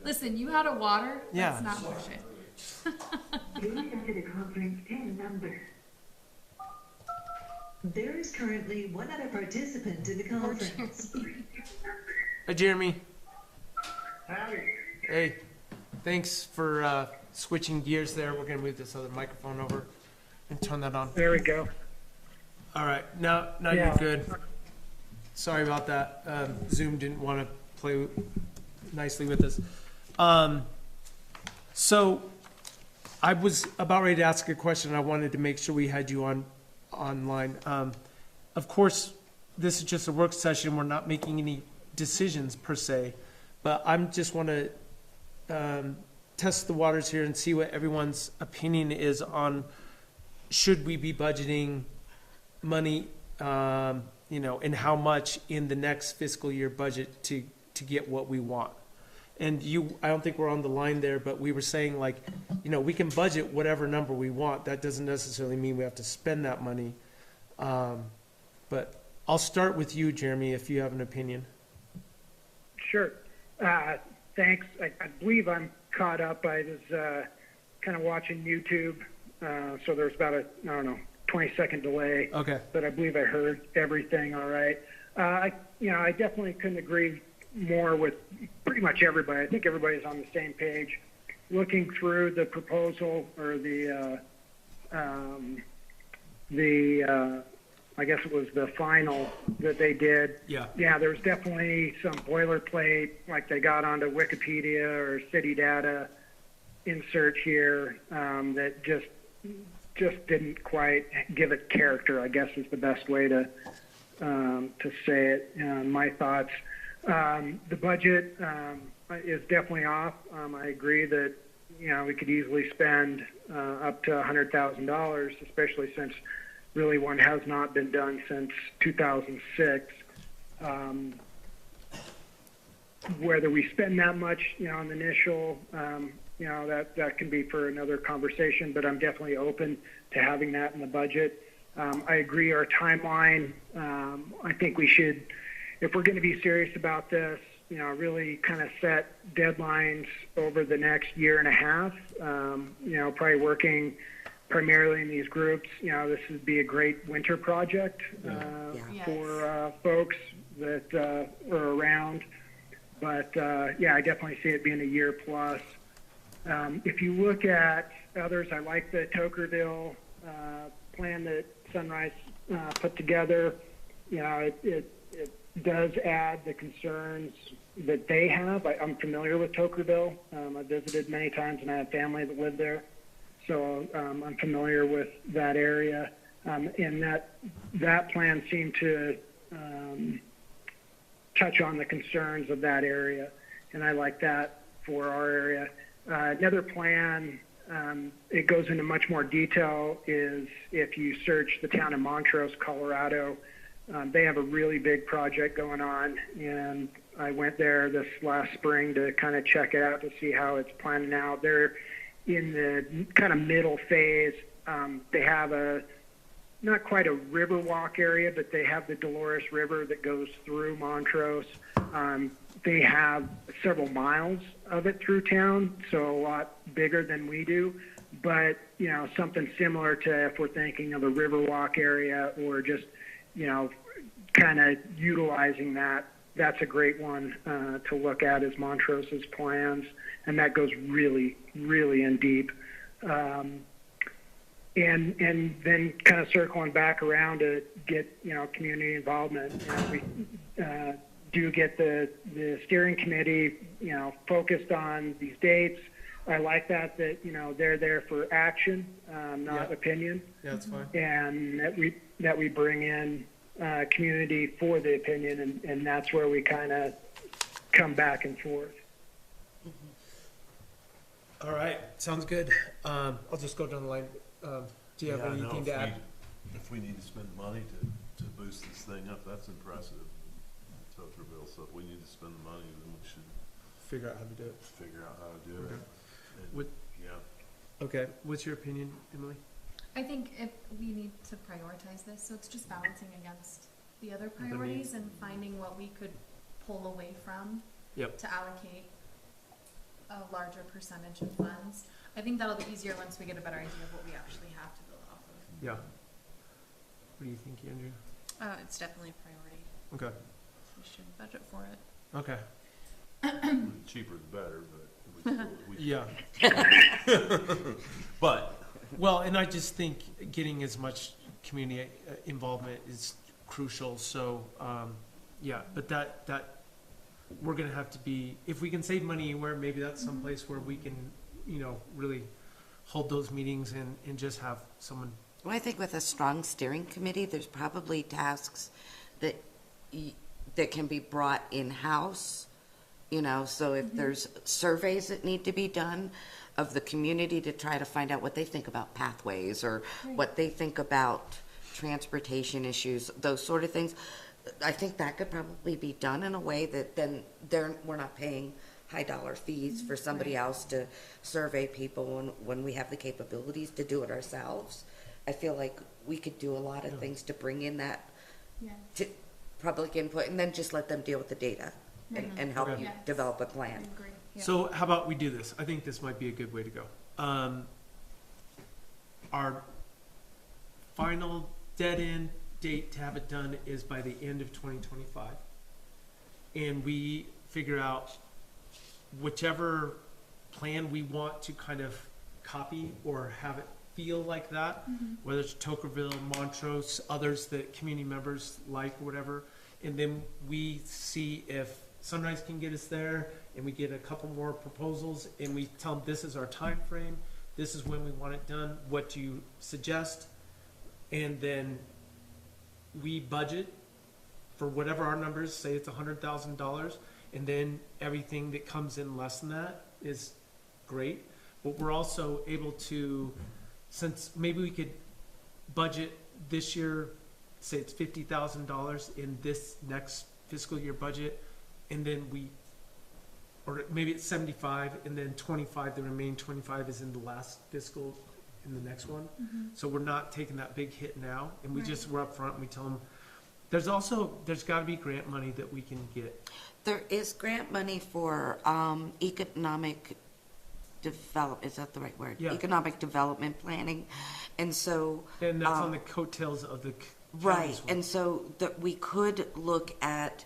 Listen, you had a water? Yeah. Let's not push it. Please enter the conference PIN number. There is currently one other participant in the conference. Hi, Jeremy. Howdy. Hey, thanks for switching gears there. We're gonna move this other microphone over and turn that on. There we go. All right, now you're Yeah. good. Sorry about that. Zoom didn't want to play nicely with us. So I was about ready to ask a question. I wanted to make sure we had you online. Of course, this is just a work session. We're not making any decisions per se, but I'm just want to test the waters here and see what everyone's opinion is on should we be budgeting money, and how much in the next fiscal year budget to get what we want. And I don't think we're on the line there, but we were saying like, we can budget whatever number we want. That doesn't necessarily mean we have to spend that money. But I'll start with you, Jeremy, if you have an opinion. Sure. Thanks. I believe I'm caught up. I was kind of watching YouTube, so there's about a, 20-second delay. Okay. But I believe I heard everything all right. I definitely couldn't agree more with pretty much everybody. I think everybody's on the same page. Looking through the proposal or the I guess it was the final that they did. Yeah. Yeah, there's definitely some boilerplate, like they got onto Wikipedia or city data insert here that just didn't quite give it character, I guess is the best way to say it. My thoughts. The budget is definitely off. I agree that we could easily spend up to $100,000, especially since really one has not been done since 2006. Whether we spend that much, on the initial, that can be for another conversation, but I'm definitely open to having that in the budget. I agree our timeline, I think we should, if we're going to be serious about this, really kind of set deadlines over the next year and a half, probably working primarily in these groups. This would be a great winter project for folks that are around. But, I definitely see it being a year plus. If you look at others, I like the Tokerville plan that Sunrise put together. It does add the concerns that they have. I'm familiar with Tokerville. I visited many times and I have family that live there. So I'm familiar with that area. And that plan seemed to touch on the concerns of that area. And I like that for our area. Another plan, it goes into much more detail, is if you search the town of Montrose, Colorado, they have a really big project going on, and I went there this last spring to kind of check it out to see how it's planning out. They're in the kind of middle phase. They have not quite a river walk area, but they have the Dolores River that goes through Montrose. They have several miles of it through town, so a lot bigger than we do. But, something similar to if we're thinking of a river walk area or just, kind of utilizing that, that's a great one to look at is Montrose's plans. And that goes really, really in deep. And then kind of circling back around to get, community involvement. We do get the steering committee, focused on these dates. I like that, they're there for action, not opinion. Yeah, that's fine. And that we bring in community for the opinion, and that's where we kind of come back and forth. All right, sounds good. I'll just go down the line. Do you have anything to add? If we need to spend money to boost this thing up, that's impressive. Tocqueville, so if we need to spend the money, then we should Figure out how to do it. figure out how to do it. Okay. And, Would- yeah, Okay, what's your opinion, Emily? I think if we need to prioritize this, so it's just balancing against the other priorities and finding what we could pull away from Yep. to allocate a larger percentage of funds. I think that'll be easier once we get a better idea of what we actually have to build off of. Yeah. What do you think, Andrew? It's definitely a priority. Okay, We should budget for it. okay, the cheaper the better, but we yeah. But, Well, and I just think getting as much community involvement is crucial, so, yeah, but that, we're gonna have to be, if we can save money anywhere, maybe that's someplace where we can, really hold those meetings and just have someone, Well, I think with a strong steering committee, there's probably tasks that that can be brought in-house, so if there's surveys that need to be done of the community to try to find out what they think about pathways or what they think about transportation issues, those sort of things, I think that could probably be done in a way that then we're not paying high dollar fees for somebody else to survey people when we have the capabilities to do it ourselves. I feel like we could do a lot of things to bring in that Yeah. to public input and then just let them deal with the data and help Okay. you Yes. develop a I plan. agree. Yeah. so how about we do this? I think this might be a good way to go. Our final dead-end date to have it done is by the end of 2025. And we figure out whichever plan we want to kind of copy or have it feel like that, whether it's Tocqueville, Montrose, others that community members like, or whatever. And then we see if Sunrise can get us there, and we get a couple more proposals, and we tell them this is our time frame, this is when we want it done, what do you suggest? And then we budget for whatever our numbers, say it's $100,000, and then everything that comes in less than that is great. But we're also able to, since maybe we could budget this year, say it's $50,000 in this next fiscal year budget, and then or maybe it's 75, and then 25, the remaining 25 is in the last fiscal, in the next one. So we're not taking that big hit now, and we're upfront and we tell them, there's gotta be grant money that we can get. There is grant money for economic develop, is that the right word? Yeah. Economic development planning. And so. And that's on the coattails of the Right, county's one. and so that we could look at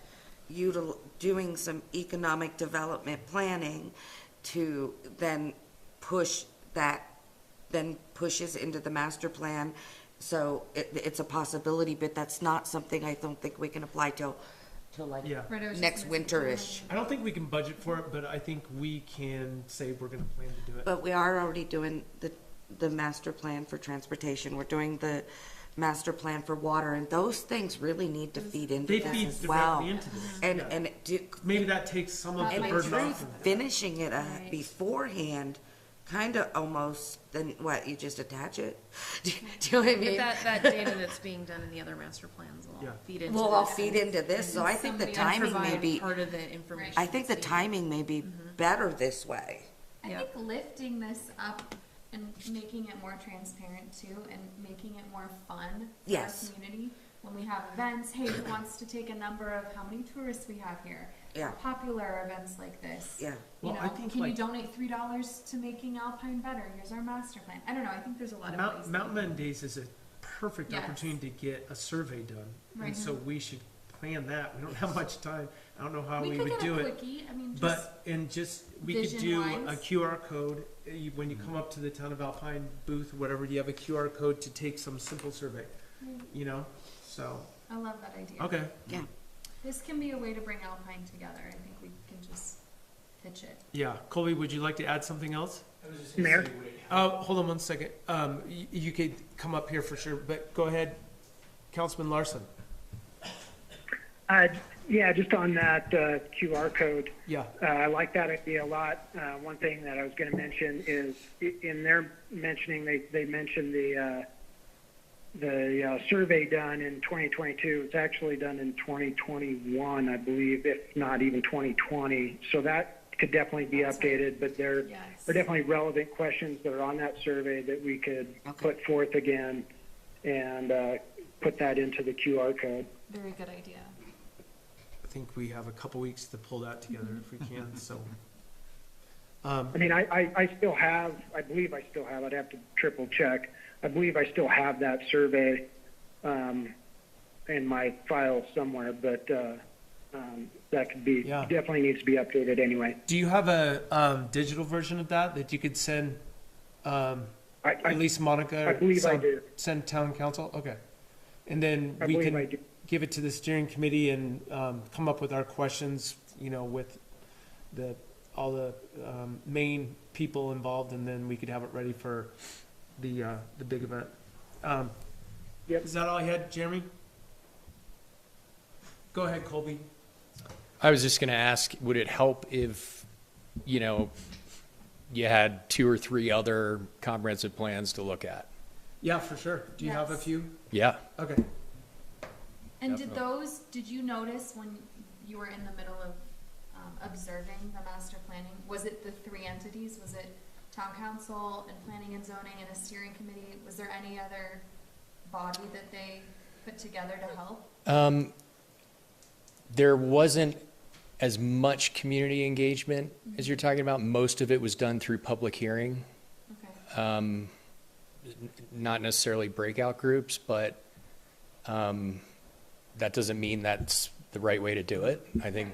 doing some economic development planning to then push that, then pushes into the master plan. So it's a possibility, but that's not something I don't think we can apply till like Yeah. Right, I was just next gonna say, winterish. I don't think we can budget for it, but I think we can say we're gonna plan to do it. But we are already doing the master plan for transportation. We're doing the master plan for water, and those things really need to feed into They this feed as well. directly into this. And, yeah. and Maybe that takes some of the And in burden truth, off. of it. finishing it Right. beforehand, kind of almost, then what, you just attach it? Do you know what I But mean? that data that's being done in the other master plans will Yeah. all feed into Will all this feed into this, so I think the Somebody timing may provide be, part of the information. I think the that's timing may be better this way. I Yeah. think lifting this up and making it more transparent too, and making it more fun for Yes. our community. When we have events, hey, who wants to take a number of how many tourists we have here? Yeah. How popular are events like this? Yeah. You Well, know, I think can you like- donate $3 to making Alpine better? Here's our master plan. I don't know, I think there's a lot of ways. Mountain Men Days is a perfect Yes. opportunity to get a survey done. Right. And so we should plan that. We don't have much time. I don't know how we could would get do a it. quickie, I mean, just, But, we could do a vision-wise. QR code, when you come up to the Town of Alpine booth, or whatever, you have a QR code to take some simple survey, so, I love that idea. okay. Yeah. This can be a way to bring Alpine together. I think we can just pitch it. Yeah, Colby, would you like to add something else? Mayor? Hold on one second. You could come up here for sure, but go ahead, Councilman Larson. Yeah, just on that QR code, Yeah, I like that idea a lot. One thing that I was going to mention is in their mentioning, they mentioned survey done in 2022. It's actually done in 2021, I believe, if not even 2020. So that could definitely be updated, but there Yes. are definitely relevant questions that are on that survey that we could put forth again and put that into the QR code. Very good idea. I think we have a couple weeks to pull that together if we can, so. I mean, I still have, I believe I still have, I'd have to triple check. I believe I still have that survey in my file somewhere, but that could be, Yeah. definitely needs to be updated anyway. Do you have a digital version of that you could send, at least Monica? I believe I do. Send town council? Okay. And then I we believe I can do. give it to the steering committee and come up with our questions, with all the main people involved, and then we could have it ready for the big event. Yep. Is that all I had, Jeremy? Go ahead, Colby. I was just gonna ask, would it help if, you had 2 or 3 other comprehensive plans to look at? Yeah, for sure. Do you have a Yes. few? Yeah. Okay. And Definitely. did you notice when you were in the middle of observing the master planning, was it the 3 entities? Was it town council and planning and zoning and a steering committee? Was there any other body that they put together to help? There wasn't as much community engagement as you're talking about. Most of it was done through public hearing. Okay. Not necessarily breakout groups, but that doesn't mean that's the right way to do it. I think,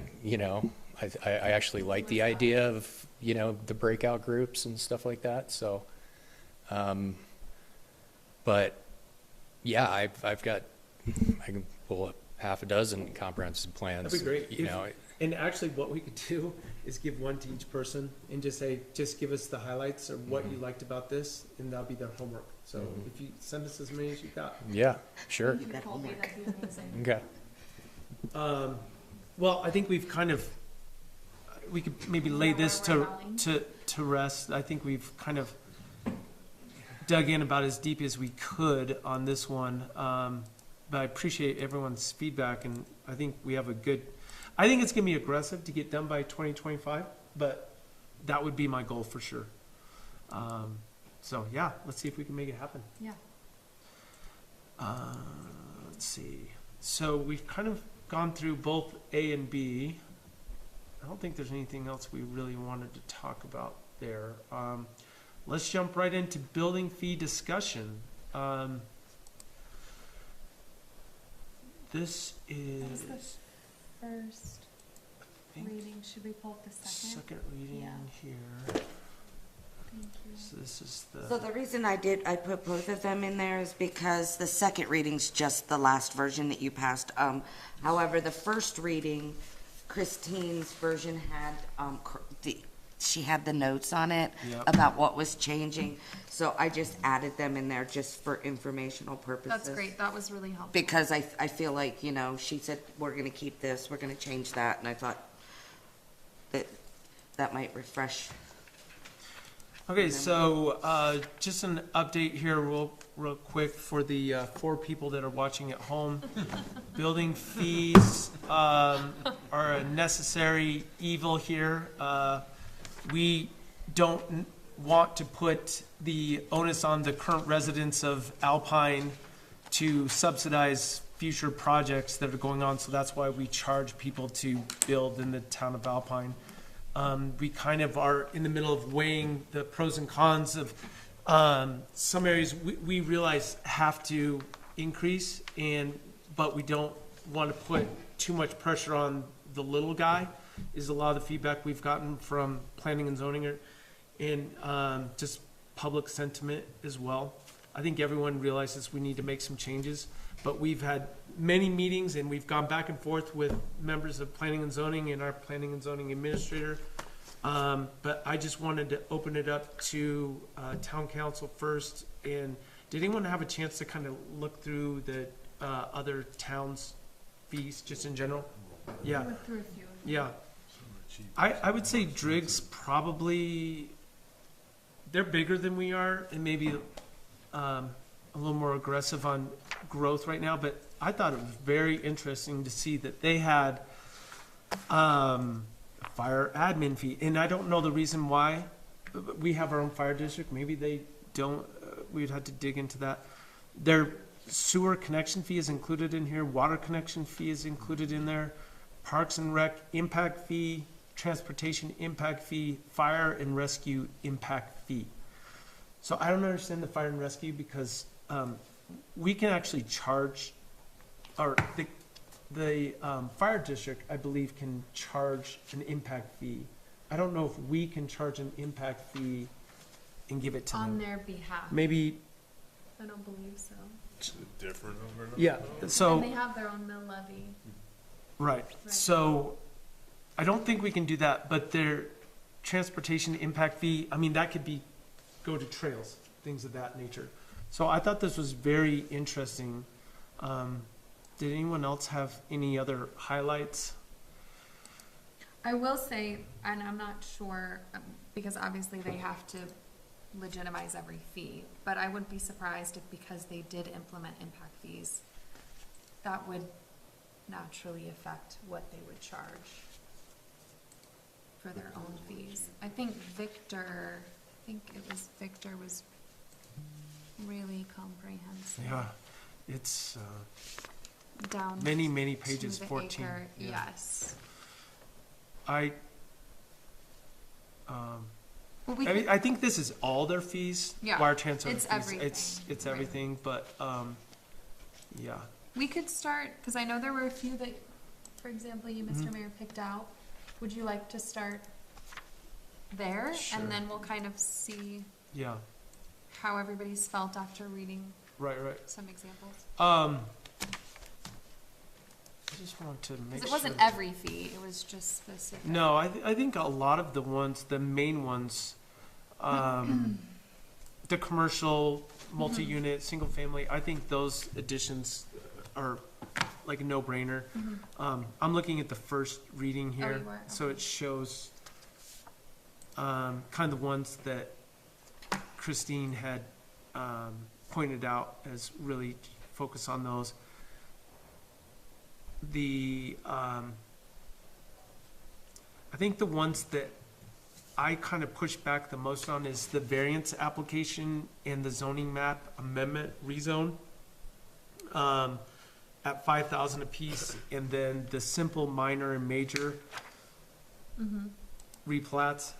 I actually like the idea of, the breakout groups and stuff like that. So, but yeah, I can pull up half a dozen comprehensive plans. That'd be great. You know, And actually, what we could do is give one to each person and just say, just give us the highlights or what you liked about this, and that'll be their homework. So if you send us as many as you got. yeah, sure. Thank you, Colby, that'd be amazing. Okay. Well, I think we've we could maybe lay this Where we're to rest. I think we've kind of dug in about as deep as we could on this one. But I appreciate everyone's feedback, and I think we have I think it's gonna be aggressive to get done by 2025, but that would be my goal for sure. So yeah, let's see if we can make it happen. Yeah. Let's see. So we've kind of gone through both A and B. I don't think there's anything else we really wanted to talk about there. Let's jump right into building fee discussion. This That was the is first think reading. Should we pull up the second? second reading Yeah. here. Thank you. So this is So the reason I put both of them in there is because the second reading's just the last version that you passed. However, the first reading, Christine's version had, she had the notes on it Yep. about what was changing. So I just added them in there just for informational purposes. That's great. That was really helpful. Because I feel like, she said, we're gonna keep this, we're gonna change that, and I thought that might refresh. Okay, so just an update here real quick for the 4 people that are watching at home. Building fees are a necessary evil here. We don't want to put the onus on the current residents of Alpine to subsidize future projects that are going on, so that's why we charge people to build in the town of Alpine. We kind of are in the middle of weighing the pros and cons of some areas we realize have to increase, but we don't want to put too much pressure on the little guy, is a lot of the feedback we've gotten from planning and zoning and just public sentiment as well. I think everyone realizes we need to make some changes, but we've had many meetings and we've gone back and forth with members of planning and zoning and our planning and zoning administrator. But I just wanted to open it up to town council first. And did anyone have a chance to kind of look through the other towns' fees just in general? Yeah, I went through a few. yeah. I would say Driggs probably, they're bigger than we are and maybe a little more aggressive on growth right now, but I thought it was very interesting to see that they had fire admin fee, and I don't know the reason why. But we have our own fire district, maybe they don't, we'd have to dig into that. Their sewer connection fee is included in here, water connection fee is included in there, parks and rec impact fee, transportation impact fee, fire and rescue impact fee. So I don't understand the fire and rescue because we can actually charge, or the fire district, I believe, can charge an impact fee. I don't know if we can charge an impact fee and give it to On them. their behalf. Maybe, I don't believe so. Is it different over and over? yeah, so. And they have their own mill levy. Right, so I don't think we can do that, but their transportation impact fee, I mean, that could be, go to trails, things of that nature. So I thought this was very interesting. Did anyone else have any other highlights? I will say, and I'm not sure, because obviously they have to legitimize every fee, but I wouldn't be surprised if because they did implement impact fees, that would naturally affect what they would charge for their own fees. I think Victor was really comprehensive. Yeah, it's Down many to pages, the 14. acre, Yeah. yes. Well, we I could- think this is all their fees, Yeah, wire transfer it's fees. everything, It's right. everything, but, yeah. We could start, because I know there were a few that, for example, you, Mm-hmm. Mr. Mayor, picked out. Would you like to start there? Sure. And then we'll kind of see Yeah, how everybody's felt after reading right. some examples. I just want to make Because sure. it wasn't every fee, it was just specific. No, I think a lot of the ones, the main ones, the commercial, multi-unit, single family, I think those additions are like a no-brainer. I'm looking at the first reading here, you are? so it shows kind of the ones that Christine had pointed out as really focus on those. I think the ones that I kind of push back the most on is the variance application and the zoning map amendment rezone at 5,000 apiece, and then the simple, minor, and major replats.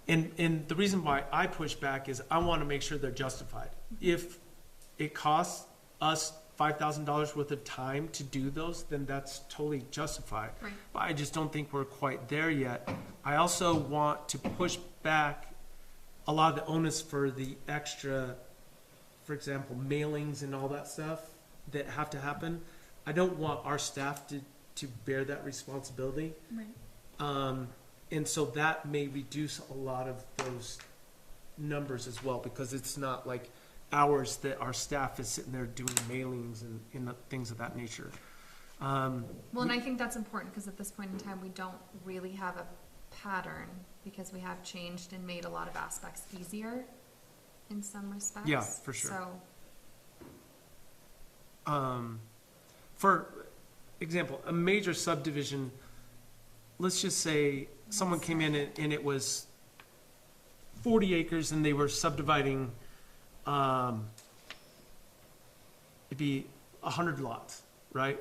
And the reason why I push back is I want to make sure they're justified. If it costs us $5,000 worth of time to do those, then that's totally justified. Right. But I just don't think we're quite there yet. I also want to push back a lot of the onus for the extra, for example, mailings and all that stuff that have to happen. I don't want our staff to bear that responsibility. Right. And so that may reduce a lot of those numbers as well, because it's not like hours that our staff is sitting there doing mailings and things of that nature. Well, and I think that's important, because at this point in time, we don't really have a pattern, because we have changed and made a lot of aspects easier in some respects. Yeah, for sure. So, For example, a major subdivision, let's just say someone came in and it was 40 acres and they were subdividing, it'd be 100 lots, right?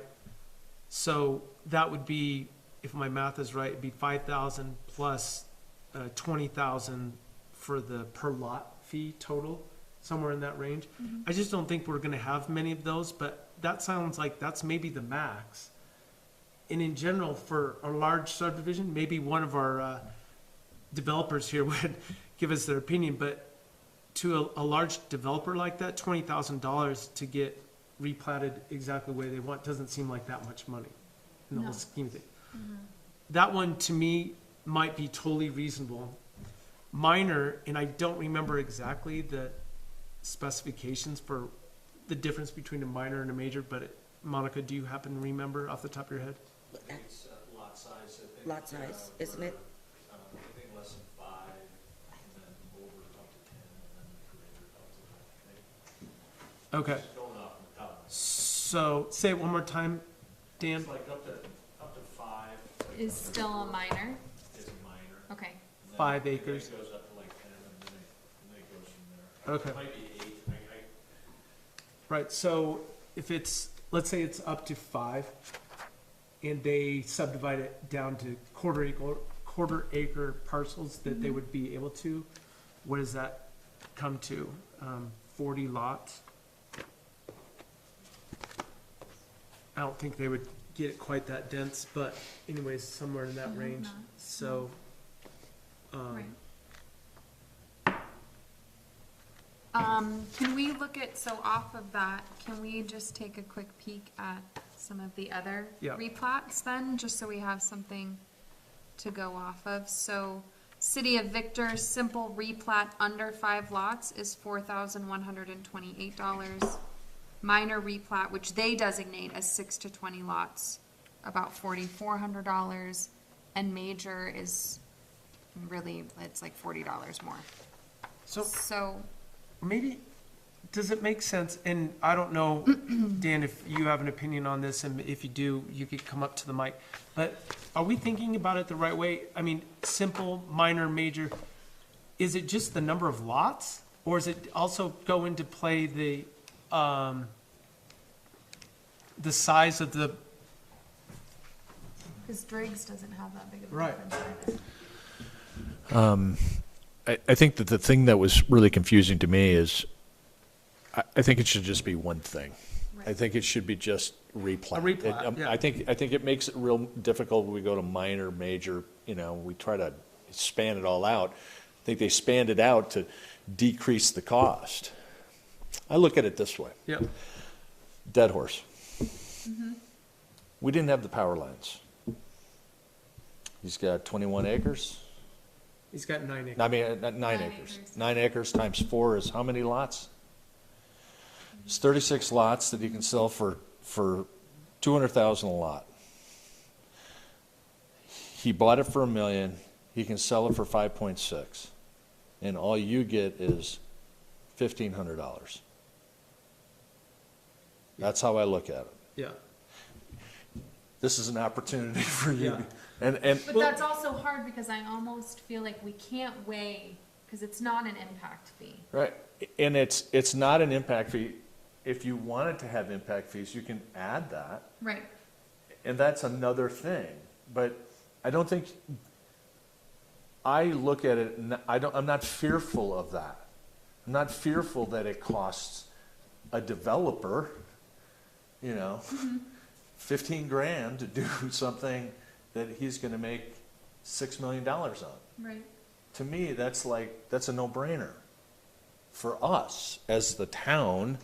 So that would be, if my math is right, it'd be 5,000 plus 20,000 for the per lot fee total, somewhere in that range. I just don't think we're gonna have many of those, but that sounds like that's maybe the max. And in general, for a large subdivision, maybe one of our developers here would give us their opinion, but to a large developer like that, $20,000 to get replatted exactly the way they want doesn't seem like that much money in the whole No. scheme of it. That one, to me, might be totally reasonable. Minor, and I don't remember exactly the specifications for the difference between a minor and a major, but Monica, do you happen to remember off the top of your head? It's lot size, I think. Lot size, isn't it? I think less than 5, and then over up to 10, and then greater up to, I think. Okay, Just going off the top. so say it one more time, Dan. It's like up to 5. Is still a minor? Is a minor. Okay. And then- 5 and then acres. it goes up to like 10, and then it goes from there. Okay. It might be 8. Right, so if it's, let's say it's up to 5, and they subdivide it down to quarter acre parcels that they would be able to, what does that come to? 40 lots? I don't think they would get it quite that dense, but anyways, somewhere in that I hope range, not. so. Right. Can we look at, so off of that, can we just take a quick peek at some of the other Yeah. replats then, just so we have something to go off of? So, City of Victor, simple replat under 5 lots is $4,128. Minor replat, which they designate as 6 to 20 lots, about $4,400. And major is really, it's like $40 more. So So, maybe, does it make sense, and I don't know, Dan, if you have an opinion on this, and if you do, you could come up to the mic, but are we thinking about it the right way? I mean, simple, minor, major, is it just the number of lots? Or is it also go into play the size of the, because Driggs doesn't have that big of a Right. difference either. I think that the thing that was really confusing to me is, I think it should just be one thing. I Right. think it should be just replat. A replat, yeah. I think it makes it real difficult when we go to minor, major, we try to span it all out. I think they spanned it out to decrease the cost. I look at it this way, yeah, dead horse. We didn't have the power lines. He's got 21 acres. he's got 9 acres. I mean, 9 9 acres. acres. 9 acres times 4 is how many lots? It's 36 lots that you can sell for $200,000 a lot. He bought it for $1 million. He can sell it for 5.6, and all you get is $1,500. That's how I look at it. Yeah, This is an opportunity for you, Yeah. and But that's also hard because I almost feel like we can't weigh, because it's not an impact fee. right, and it's not an impact fee. If you wanted to have impact fees, you can add that. Right. And that's another thing, but I don't think, I look at it, and I'm not fearful of that. I'm not fearful that it costs a developer, 15 grand to do something that he's gonna make $6 million on. Right. To me, that's a no-brainer for us as the town,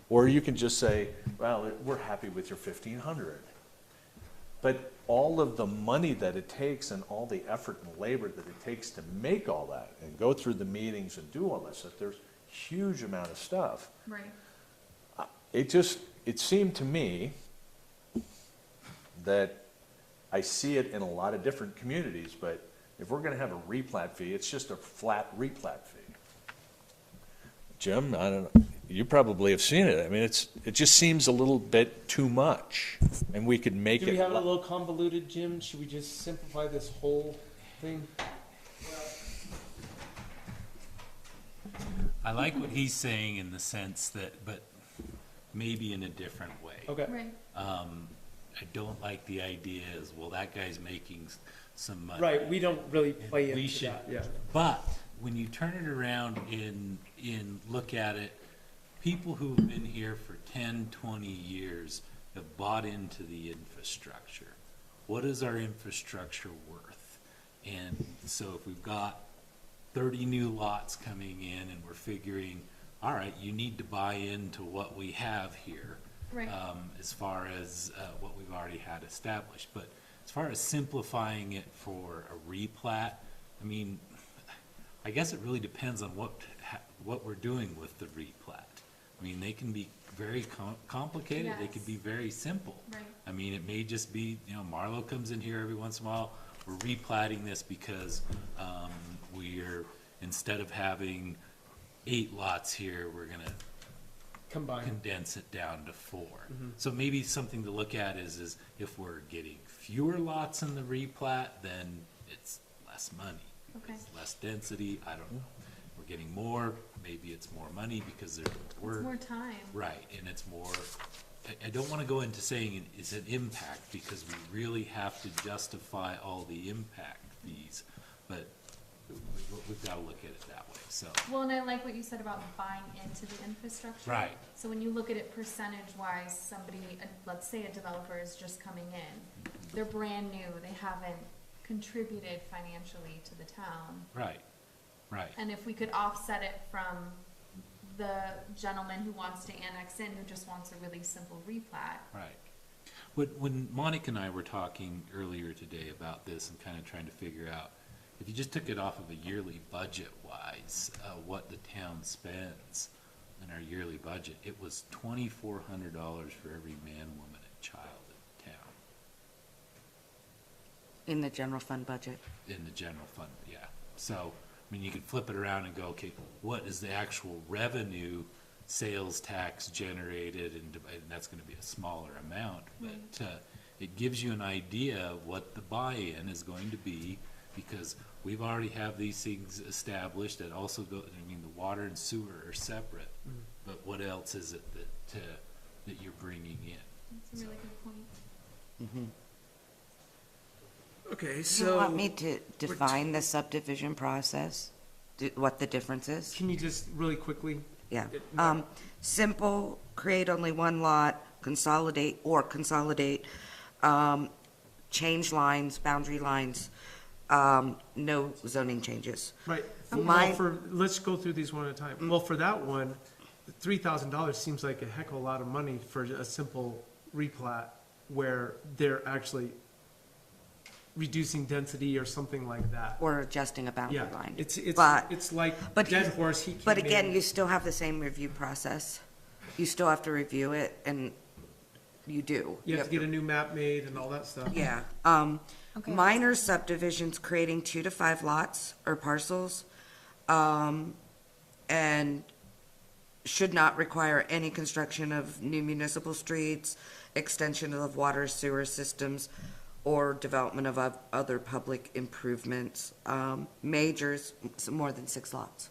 or you can just say, well, we're happy with your 1,500. But all of the money that it takes and all the effort and labor that it takes to make all that and go through the meetings and do all that stuff, there's huge amount of stuff. Right. It seemed to me that I see it in a lot of different communities, but if we're gonna have a replat fee, it's just a flat replat fee. Jim, I don't know, you probably have seen it. I mean, it just seems a little bit too much, and we could make do it. we have it a little convoluted, Jim? Should we just simplify this whole thing? I like what he's saying in the sense that, but maybe in a different way. Okay, Right. I don't like the idea is, well, that guy's making some money. right, we don't really play We into should, that, yeah. but when you turn it around in look at it, people who've been here for 10, 20 years have bought into the infrastructure. What is our infrastructure worth? And so if we've got 30 new lots coming in and we're figuring, all right, you need to buy into what we have here. Right. As far as what we've already had established. But as far as simplifying it for a replat, I mean, I guess it really depends on what we're doing with the replat. I mean, they can be very complicated, they could Yes. be very simple. Right. I mean, it may just be, Marlo comes in here every once in a while, we're replatting this because we're, instead of having 8 lots here, we're gonna Combine. condense it down to 4. Mm-hmm. So maybe something to look at is if we're getting fewer lots in the replat, then it's less money. If Okay. it's less density, I don't know. We're getting more, maybe it's more money because there's more It's work. more time. Right, and it's more, I don't wanna go into saying it's an impact, because we really have to justify all the impact fees, but we've gotta look at it that way, so. Well, and I like what you said about buying into the infrastructure. Right. So when you look at it percentage-wise, somebody, let's say a developer is just coming in, they're brand new, they haven't contributed financially to the town. Right, right, And if we could offset it from the gentleman who wants to annex in, who just wants a really simple replat. right. When Monica and I were talking earlier today about this and kinda trying to figure out, if you just took it off of a yearly budget-wise, what the town spends in our yearly budget, it was $2,400 for every man, woman, and child in town, In the general fund budget. in the general fund, yeah. So, I mean, you could flip it around and go, okay, what is the actual revenue, sales tax generated, and that's gonna be a smaller amount, but, it gives you an idea of what the buy-in is going to be, because we've already have these things established that also go, I mean, the water and sewer are separate, but what else is it that you're bringing in? That's a really good point. Okay, Do you want me to define the subdivision process? What the difference is? Can you just really quickly? Yeah. It- Simple, create only one lot, consolidate, change lines, boundary lines, no zoning changes. Right. Mine- Well, let's go through these one at a time. Well, for that one, $3,000 seems like a heck of a lot of money for a simple replat where they're actually reducing density or something like that. Or adjusting a boundary Yeah, line. it's But- like but dead he's- horse, he came in. But again, you still have the same review process. You still have to review it, and you do. You have to get a new map made and all that stuff. Yeah, Okay. minor subdivisions creating 2 to 5 lots or parcels, and should not require any construction of new municipal streets, extension of water sewer systems, or development of other public improvements. Majors, more than 6 lots.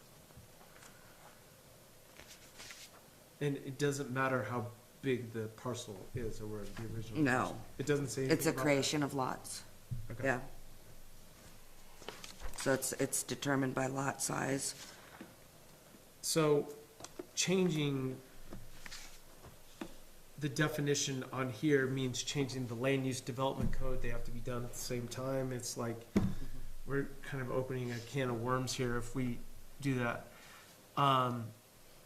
And it doesn't matter how big the parcel is or where the original. No. parcel- It doesn't say anything It's a about that? creation of lots, Okay. yeah. So it's determined by lot size. So changing the definition on here means changing the land use development code. They have to be done at the same time. It's like, we're kind of opening a can of worms here if we do that. I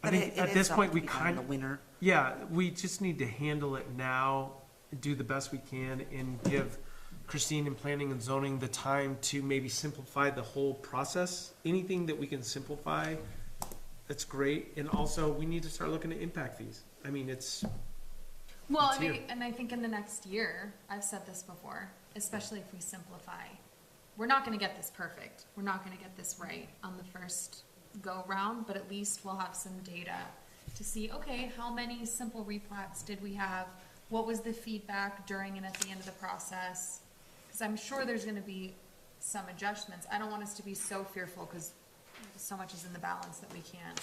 But think it at is this something point, we to be done in kind the winter. yeah, we just need to handle it now, do the best we can, and give Christine in planning and zoning the time to maybe simplify the whole process. Anything that we can simplify, that's great. And also, we need to start looking at impact fees. I mean, it's, Well, It's here. and I think in the next year, I've said this before, especially if we simplify, we're not gonna get this perfect. We're not gonna get this right on the first go-round, but at least we'll have some data to see, okay, how many simple replats did we have? What was the feedback during and at the end of the process? Because I'm sure there's gonna be some adjustments. I don't want us to be so fearful, because so much is in the balance that we can't.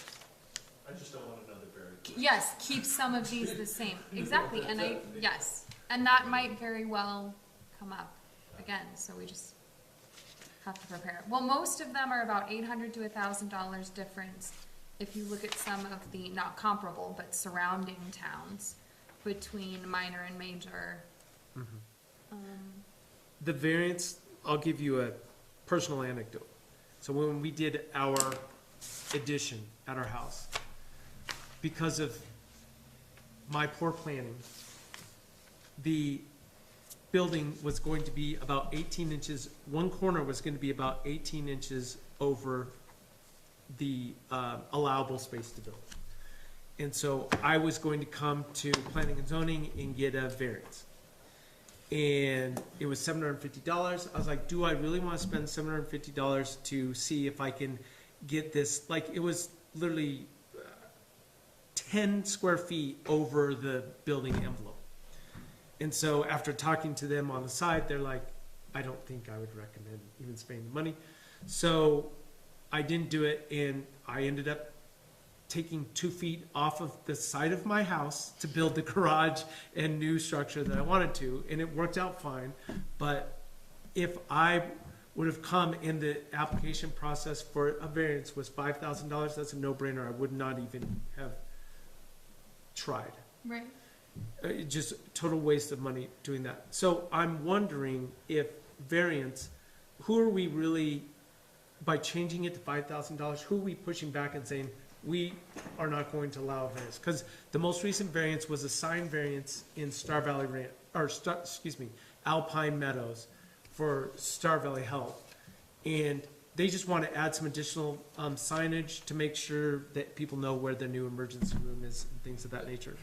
I just don't want another very. Yes, keep some of these the same, exactly, and yes, and that might very well come up again, so we just have to prepare. Well, most of them are about $800 to $1,000 difference, if you look at some of the, not comparable, but surrounding towns, between minor and major. the variance, I'll give you a personal anecdote. So when we did our addition at our house, because of my poor planning, the building was going to be about 18 inches, one corner was going to be about 18 inches over the allowable space to build. And so I was going to come to planning and zoning and get a variance. And it was $750. I was like, do I really want to spend $750 to see if I can get this? Like, it was literally 10 square feet over the building envelope. And so after talking to them on the side, they're like, I don't think I would recommend even spending the money. So I didn't do it, and I ended up taking 2 feet off of the side of my house to build the garage and new structure that I wanted to, and it worked out fine. But if I would have come in the application process for a variance was $5,000, that's a no-brainer. I would not even have tried. Right. Just total waste of money doing that. So I'm wondering if variance, who are we really, by changing it to $5,000, who are we pushing back and saying, we are not going to allow a variance? Because the most recent variance was a sign variance in Star Valley Ranch, or Alpine Meadows for Star Valley Health. And they just want to add some additional signage to make sure that people know where the new emergency room is and things of that nature.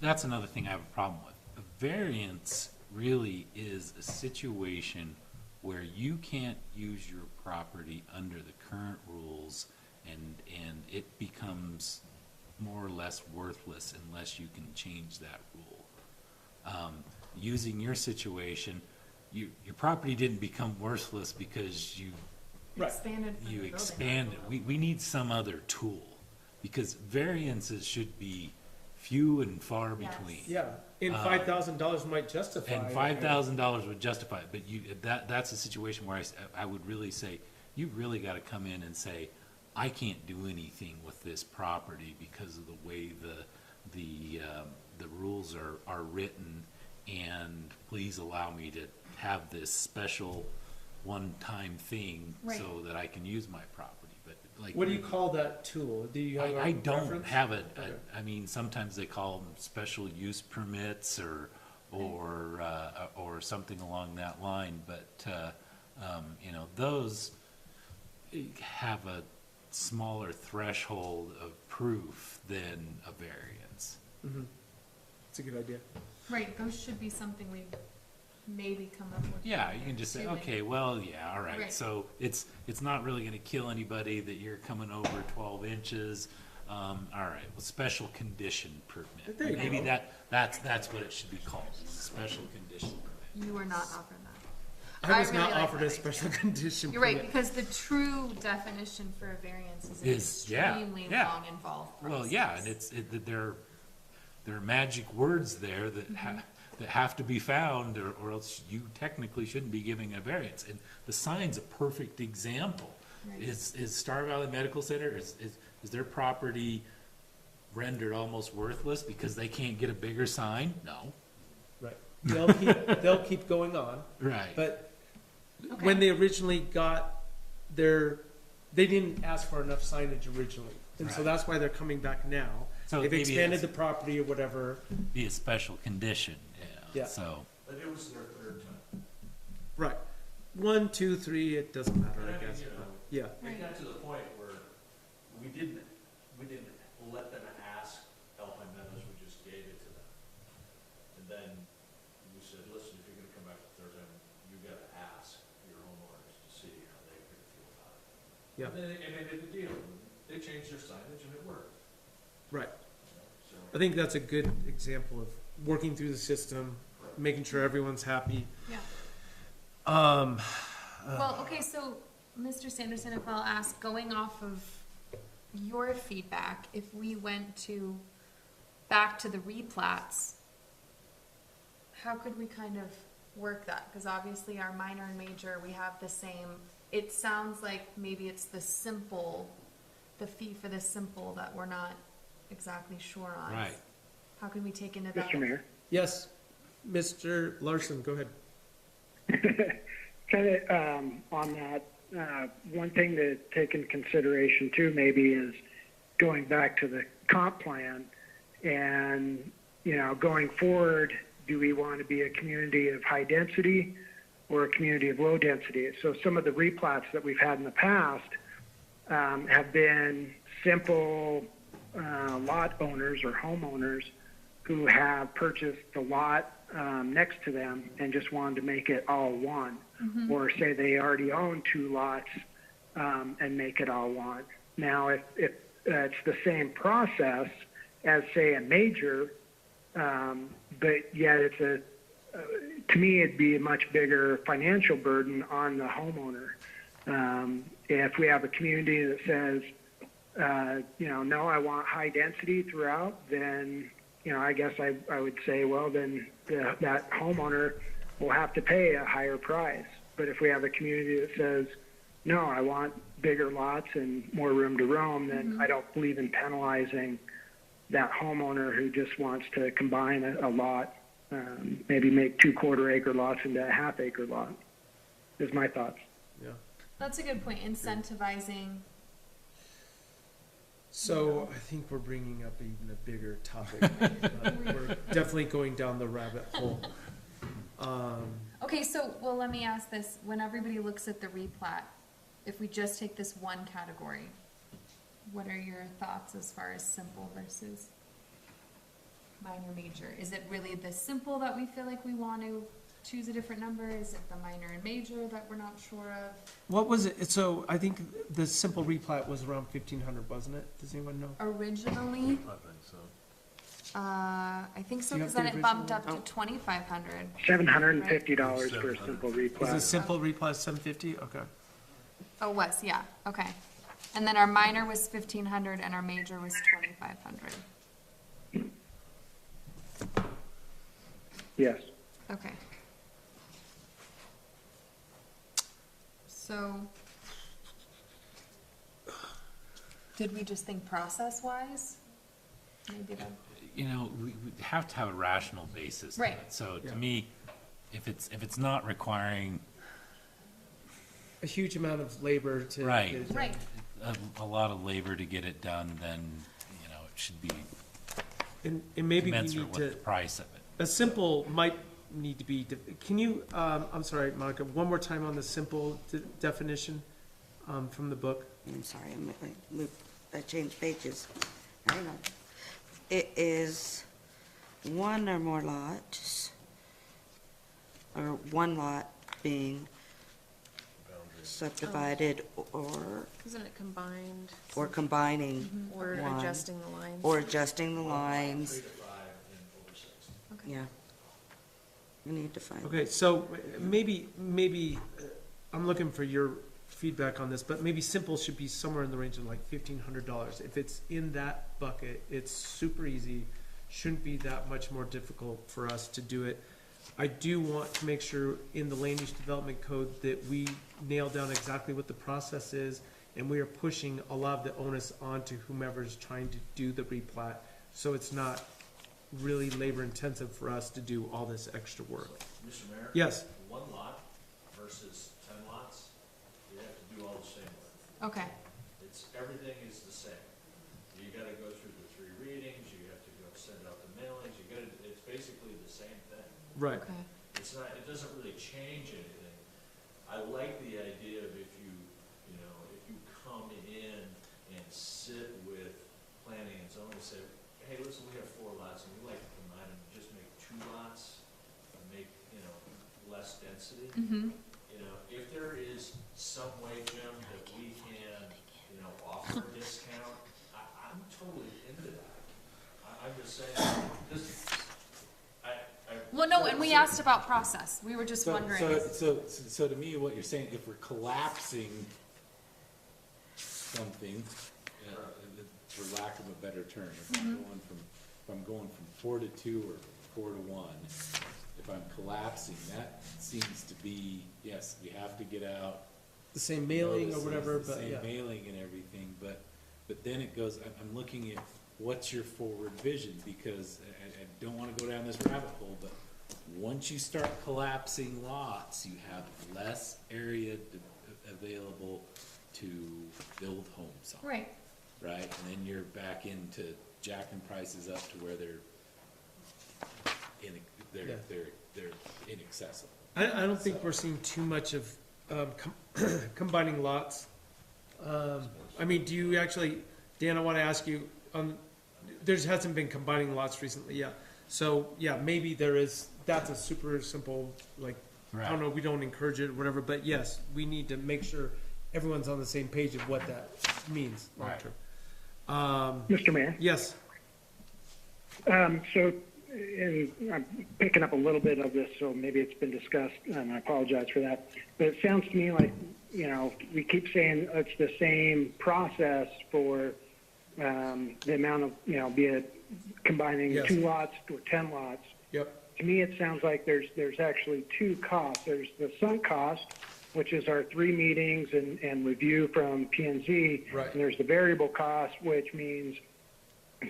That's another thing I have a problem with. A variance really is a situation where you can't use your property under the current rules, and it becomes more or less worthless unless you can change that rule. Using your situation, your property didn't become worthless because you Expanded from the building expanded. envelope. We need some other tool, because variances should be few and far Yes. between. Yeah, and $5,000 might justify. And $5,000 would justify it, but that's a situation where I would really say, you've really got to come in and say, I can't do anything with this property because of the way the rules are written, and please allow me to have this special one-time thing Right. so that I can use my property. But like, What do you call that tool? Do you have a I don't preference? have it. Okay. I mean, sometimes they call them special use permits or something along that line, but, you know, those have a smaller threshold of proof than a variance. It's a good idea. Right, those should be something we maybe come up with. Yeah, you can just say, Too many. okay, well, yeah, all right, Right. so it's not really gonna kill anybody that you're coming over 12 inches. All right, well, special condition permit. There you Maybe go. that's what it should be called, special condition permit. You were not offered that. I was really not like offered that a special idea. condition. You're right, permit. because the true definition for a variance is an Yeah, extremely yeah. long, involved process. Well, yeah, and there are magic words there that that have to be found, or else you technically shouldn't be giving a variance. And the sign's a perfect example. Right. Is Star Valley Medical Center, is their property rendered almost worthless because they can't get a bigger sign? No. Right. They'll keep going on. Right. But Okay. when they originally got they didn't ask for enough signage originally. And so Right. that's why they're coming back now. So They've maybe expanded it's- the property or whatever. Be a special condition, Yeah. so. But it was their third time. Right. 1, 2, 3, it doesn't matter, And I I mean, guess. you know, Yeah. it got to the point where we didn't let them ask Alpine Meadows, we just gave it to them. And then we said, listen, if you're gonna come back the third time, you gotta ask your homeowners to see how they feel about it. Yeah. And they did the deal, they changed their signage and it worked, Right. so. I think that's a good example of working through the system, making sure everyone's happy. Yeah. Um, Well, okay, so, Mr. Sanderson, if I'll ask, going off of your feedback, if we went back to the replats, how could we kind of work that? Because obviously our minor and major, we have the same, it sounds like maybe it's the fee for the simple that we're not exactly sure on. Right. How can we take into that? Mr. Mayor. yes, Mr. Larson, go ahead. Kind of on that, one thing to take into consideration too maybe is going back to the comp plan and, you know, going forward, do we want to be a community of high density or a community of low density? So some of the replats that we've had in the past have been simple lot owners or homeowners who have purchased the lot next to them and just wanted to make it all one. Or say they already own 2 lots and make it all one. Now, if it's the same process as, say, a major, but yet to me, it'd be a much bigger financial burden on the homeowner. If we have a community that says, no, I want high density throughout, then, I guess I would say, well, then that homeowner will have to pay a higher price. But if we have a community that says, no, I want bigger lots and more room to roam, then I don't believe in penalizing that homeowner who just wants to combine a lot, maybe make 2/4 acre lots into a half-acre lot, is my thoughts. Yeah. That's a good point, incentivizing. So I think we're bringing up even a bigger topic. We're definitely going down the rabbit hole. Okay, so, well, let me ask this, when everybody looks at the replat, if we just take this one category, what are your thoughts as far as simple versus minor, major? Is it really the simple that we feel like we want to choose a different number? Is it the minor and major that we're not sure of? What was it? So I think the simple replat was around 1,500, wasn't it? Does anyone know? Originally, I think so. I think so, Do you have because then the it bumped up original? to 2,500. $750 for a simple replat. Is the simple replat 750? Okay. Oh, it was, yeah, okay. And then our minor was 1,500 and our major was 2,500. Yes. Okay. So, did we just think process-wise? Maybe that, We have to have a rational basis. to Right. it. So Yeah. to me, if it's not requiring A huge amount of labor to. Right. get it done. right, a lot of labor to get it done, then, it should be And maybe we commensurate need with the to, price of it. a simple might need to be, can you, I'm sorry, Monica, one more time on the simple definition from the book? I'm sorry, I changed pages. Hang on. It is one or more lots, or one lot being subdivided or Isn't it combined combining, or One. adjusting the lines? or adjusting the lines. 3 to 5 and over 6. Okay. Yeah. We need to find. Okay, so maybe, I'm looking for your feedback on this, but maybe simple should be somewhere in the range of like $1,500. If it's in that bucket, it's super easy, shouldn't be that much more difficult for us to do it. I do want to make sure in the land use development code that we nail down exactly what the process is, and we are pushing a lot of the onus onto whomever's trying to do the replat, so it's not really labor intensive for us to do all this extra work. Mr. Mayor? Yes. 1 lot versus 10 lots, you have to do all the same work. okay, Everything is the same. You gotta go through the 3 readings, you have to go send out the mailings, it's basically the same thing. Right. okay. It doesn't really change anything. I like the idea of if you come in and sit with planning and zoning and say, hey, listen, we have 4 lots and we like to combine them, just make 2 lots and make, less density. Mm-hmm. If there is some way, Jim, that we can, offer a discount, I'm totally into that. I'm just saying, Well, no, and we asked about process. We were just wondering. So to me, what you're saying, if we're collapsing something, for lack of a better term, if I'm going from 4 to 2 or 4 to 1, if I'm collapsing, that seems to be, yes, we have to get out. The same mailing or notices, whatever, the but same yeah. mailing and everything, but then it goes, I'm looking at what's your forward vision, because I don't wanna go down this rabbit hole, but once you start collapsing lots, you have less area available to build homes on. Right, Right, and then you're back into jacking prices up to where they're inaccessible. I don't think we're seeing too much of combining lots. I mean, do you actually, Dan, I want to ask you, there hasn't been combining lots recently, yeah. So, yeah, maybe that's a super simple, like, I don't know, we don't encourage it or whatever, but yes, we need to make sure everyone's on the same page of what that means long term. Mr. Mayor. Yes, So, and I'm picking up a little bit of this, so maybe it's been discussed, and I apologize for that. But it sounds to me like, we keep saying it's the same process for the amount of, be it combining Yes. 2 lots or 10 lots. yep, To me, it sounds like there's actually 2 costs. There's the sunk cost, which is our 3 meetings and review from P&Z. Right. And there's the variable cost, which means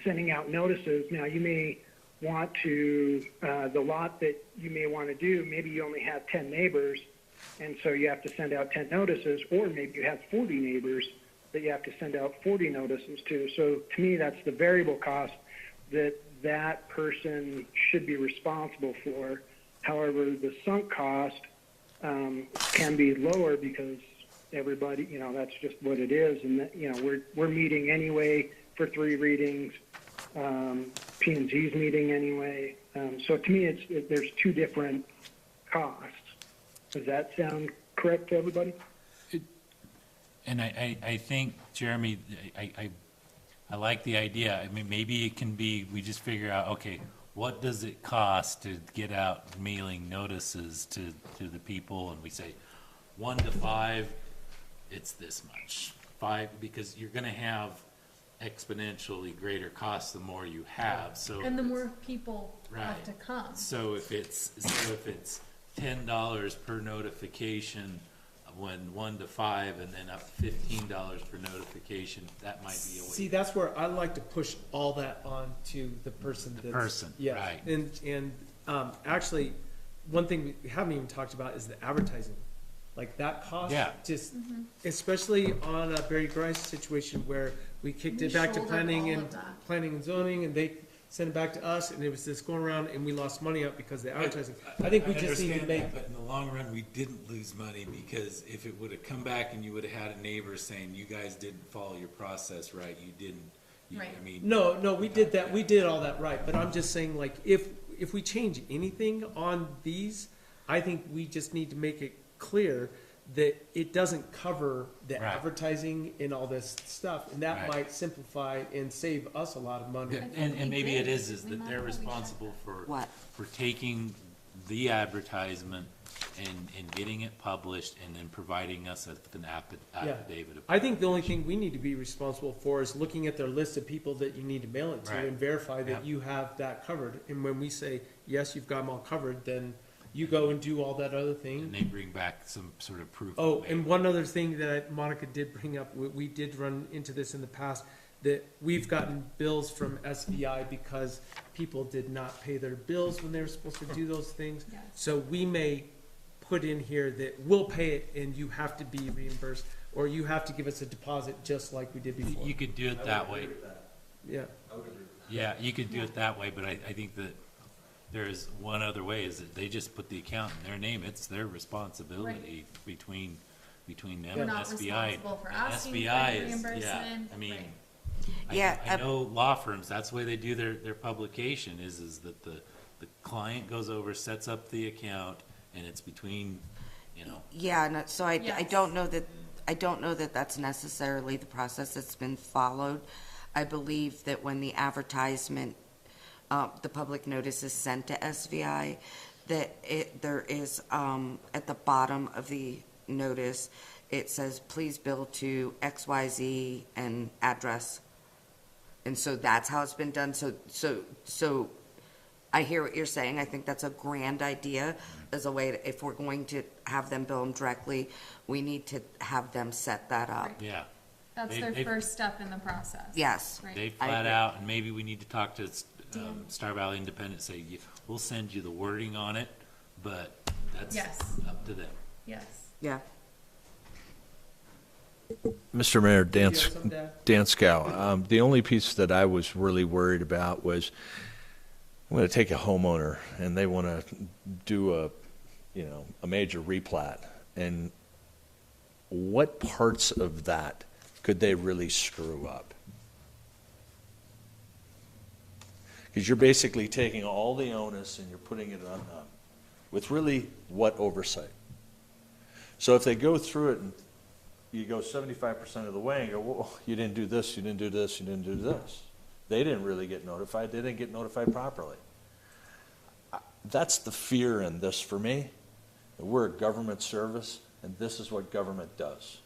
sending out notices. Now, you may want to, the lot that you may want to do, maybe you only have 10 neighbors, and so you have to send out 10 notices, or maybe you have 40 neighbors that you have to send out 40 notices to. So to me, that's the variable cost that person should be responsible for. However, the sunk cost can be lower because everybody, that's just what it is. And that, we're meeting anyway for 3 readings. P&Z's meeting anyway. So to me, there's 2 different costs. Does that sound correct to everybody? And I think, Jeremy, I like the idea. I mean, maybe it can be, we just figure out, okay, what does it cost to get out mailing notices to the people? And we say 1 to 5, it's this much. 5, because you're gonna have exponentially greater costs the more you have, so. And the more people have Right. to come. So if it's $10 per notification, when 1 to 5, and then up to $15 per notification, that might be a way. see, that's where I like to push all that on to the person that's. person, Yeah, right. and, actually, one thing we haven't even talked about is the advertising. Like that cost, Yeah. just, especially on a Barry Grice situation where we kicked We it back to shouldered planning all and of that. planning and zoning, and they sent it back to us, and it was this going around, and we lost money up because of the advertising. I think we just need to understand make, that, but in the long run, we didn't lose money, because if it would have come back and you would have had a neighbor saying, you guys didn't follow your process right, you didn't, Right. I mean. no, we did that, we did all that right, but I'm just saying, like, if we change anything on these, I think we just need to make it clear that it doesn't cover the Right. advertising and all this stuff, and that Right. might simplify and save us a lot of money. Yeah, I think and we maybe did. it is We that might they're have, we should. responsible for. What? For taking the advertisement and getting it published, and then providing us with an affidavit. of- I think the only thing we need to be responsible for is looking at their list of people that you need to mail it to Right. and verify that Yep. you have that covered. And when we say, yes, you've got them all covered, then you go and do all that other thing. And they bring back some sort of proof. Oh, and one other thing that Monica did bring up, we did run into this in the past, that we've gotten bills from SVI because people did not pay their bills when they were supposed to do those things. Yes. So we may put in here that we'll pay it and you have to be reimbursed, or you have to give us a deposit just like we did before. You could do it that way. Yeah, Yeah, you could do it that way, but I think that there is one other way, is that they just put the account in their name. It's their responsibility between them We're and not SBI. responsible for And asking for SBI the is, yeah, reimbursement, I mean, right. Yeah, I know law firms, that's the way they do their publication, is that the client goes over, sets up the account, and it's between, Yeah, no, so I Yes. don't know that that's necessarily the process that's been followed. I believe that when the advertisement, the public notice is sent to SVI, that there is, at the bottom of the notice, it says, please bill to XYZ and address. And so that's how it's been done. So I hear what you're saying. I think that's a grand idea as a way to, if we're going to have them bill them directly, we need to have them set that up. Right. yeah. That's They- their they- first step in the process. Yes. Right. They I flat agree. out, and maybe we need to talk to Dan. Star Valley Independent, say, we'll send you the wording on it, but that's Yes. up to them. Yes. Yeah. Mr. Mayor, you have something to add? Dan Scow, the only piece that I was really worried about was, I'm going to take a homeowner and they want to do a major replat. And what parts of that could they really screw up? Because you're basically taking all the onus and you're putting it on them, with really what oversight? So if they go through it and you go 75% of the way and go, well, you didn't do this, you didn't do this, you didn't do this. They didn't really get notified, they didn't get notified properly. That's the fear in this for me. We're a government service, and this is what government does.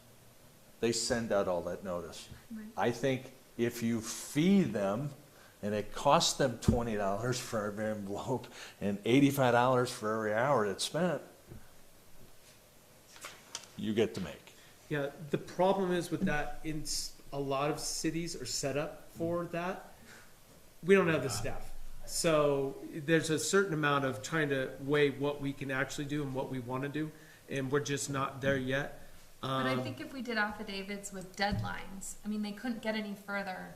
They send out all that notice. Right. I think if you fee them, and it costs them $20 for every envelope and $85 for every hour that's spent, you get to make. Yeah, the problem is with that, a lot of cities are set up for that. We don't have the staff. So there's a certain amount of trying to weigh what we can actually do and what we want to do, and we're just not there yet. But I think if we did affidavits with deadlines, I mean, they couldn't get any further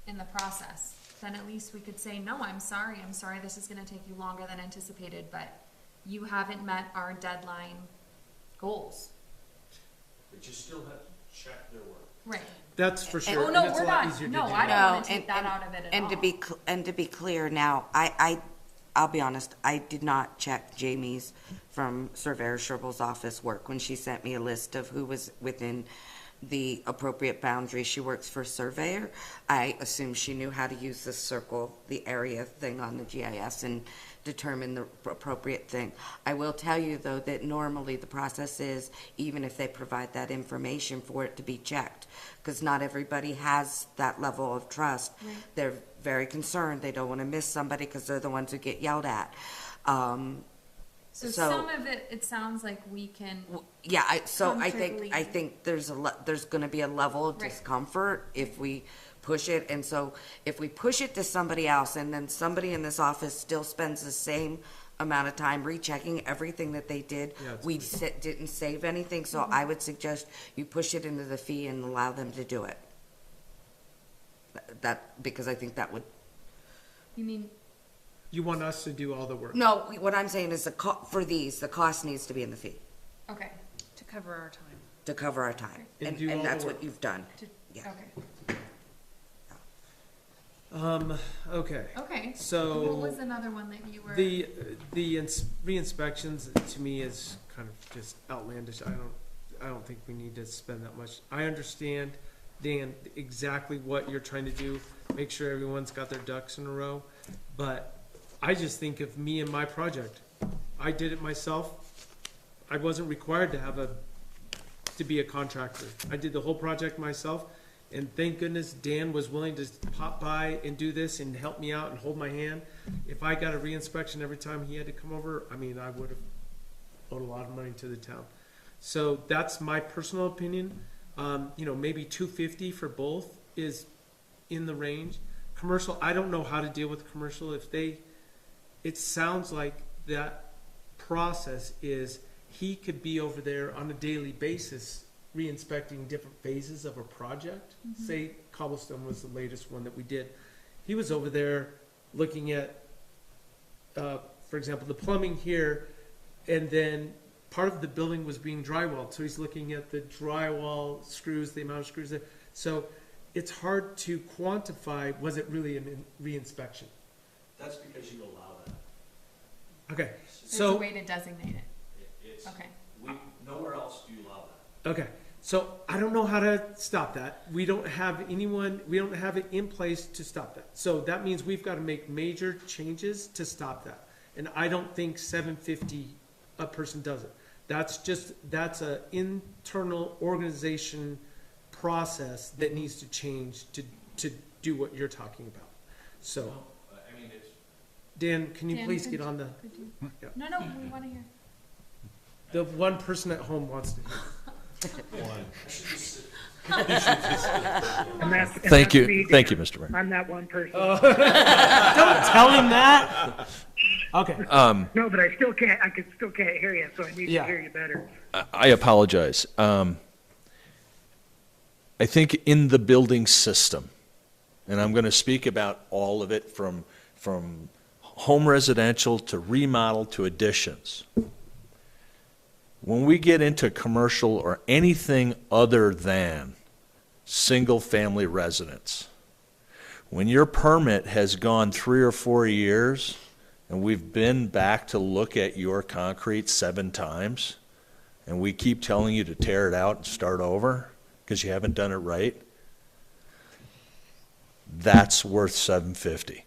in the process, then at least we could say, no, I'm sorry, this is gonna take you longer than anticipated, but you haven't met our deadline goals. But you still have to check their work. Right. That's for sure. Oh, and no, it's we're a lot not, easier to no, do. I don't wanna take and- that out of it at And all. to be clear now, I'll be honest, I did not check Jamie's from Surveyor Sherbel's office work when she sent me a list of who was within the appropriate boundary. She works for Surveyor. I assume she knew how to use the circle, the area thing on the GIS and determine the appropriate thing. I will tell you, though, that normally the process is, even if they provide that information, for it to be checked, because not everybody has that level of trust. Right. They're very concerned. They don't want to miss somebody because they're the ones who get yelled at. So so- some of it, it sounds like we can, Yeah, I Comfortably. think there's there's going to be a level of Right. discomfort if we push it, and so if we push it to somebody else, and then somebody in this office still spends the same amount of time rechecking everything that they did, Yeah, it's we didn't save anything. So Mm-hmm. I would suggest you push it into the fee and allow them to do it. That because I think that would. you mean, You want us to do all the work. No, what I'm saying is for these, the cost needs to be in the fee okay, To cover our time. to cover our time, And and do all the that's work. what you've done. to, Yeah. okay, Okay. okay. So- What was another one that you were? The re-inspections to me is kind of just outlandish. I don't think we need to spend that much. I understand, Dan, exactly what you're trying to do, make sure everyone's got their ducks in a row. But I just think of me and my project. I did it myself. I wasn't required to be a contractor. I did the whole project myself. And thank goodness Dan was willing to pop by and do this and help me out and hold my hand. If I got a re-inspection every time he had to come over, I mean, I would have owed a lot of money to the town. So that's my personal opinion. Maybe $250 for both is in the range. Commercial, I don't know how to deal with commercial. It sounds like that process is he could be over there on a daily basis re-inspecting different phases of a project. Say cobblestone was the latest one that we did. He was over there looking at, for example, the plumbing here, and then part of the building was being drywalled. So he's looking at the drywall screws, the amount of screws there. So it's hard to quantify, was it really a re-inspection? That's because you allow that. Okay, There's a so, way to designate it, It's, okay. nowhere else do you allow that. okay, so I don't know how to stop that. We don't have it in place to stop that. So that means we've got to make major changes to stop that. And I don't think $750 a person does it. That's a internal organization process that needs to change to do what you're talking about. So, I mean, it's, Dan, can you Dan, please could get you- on the, could you- Yeah. No, we wanna hear. the one person at home wants to hear. And that's Thank you, me, thank you, Dan. Mr. Mayor. I'm that one person. Don't tell him that. Okay. No, but I still can't hear you, so I need Yeah. to hear you better. I apologize. I think in the building system, and I'm going to speak about all of it from home residential to remodel to additions. When we get into commercial or anything other than single-family residence, when your permit has gone 3 or 4 years, and we've been back to look at your concrete 7 times, and we keep telling you to tear it out and start over because you haven't done it right, that's worth $750.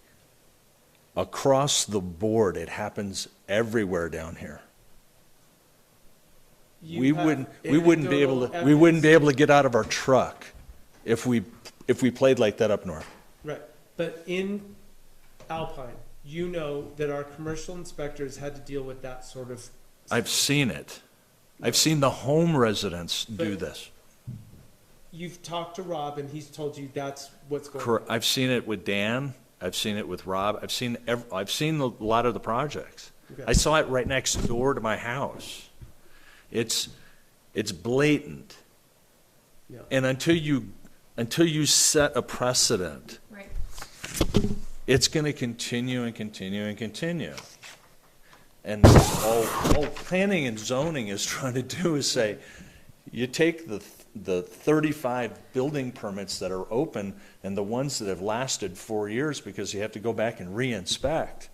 Across the board, it happens everywhere down here. You We have wouldn't be able anecdotal to, we wouldn't be evidence- able to get out of our truck if we played like that up north. Right, but in Alpine, you know that our commercial inspectors had to deal with that sort of. I've seen it. I've seen the home residents do But- this. You've talked to Rob and he's told you that's what's going on. Correct. I've seen it with Dan. I've seen it with Rob. I've seen a lot of the projects. Okay. I saw it right next door to my house. It's blatant. Yeah. And until you set a precedent, Right. it's going to continue and continue and continue. And all planning and zoning is trying to do is say, you take the 35 building permits that are open and the ones that have lasted 4 years because you have to go back and re-inspect,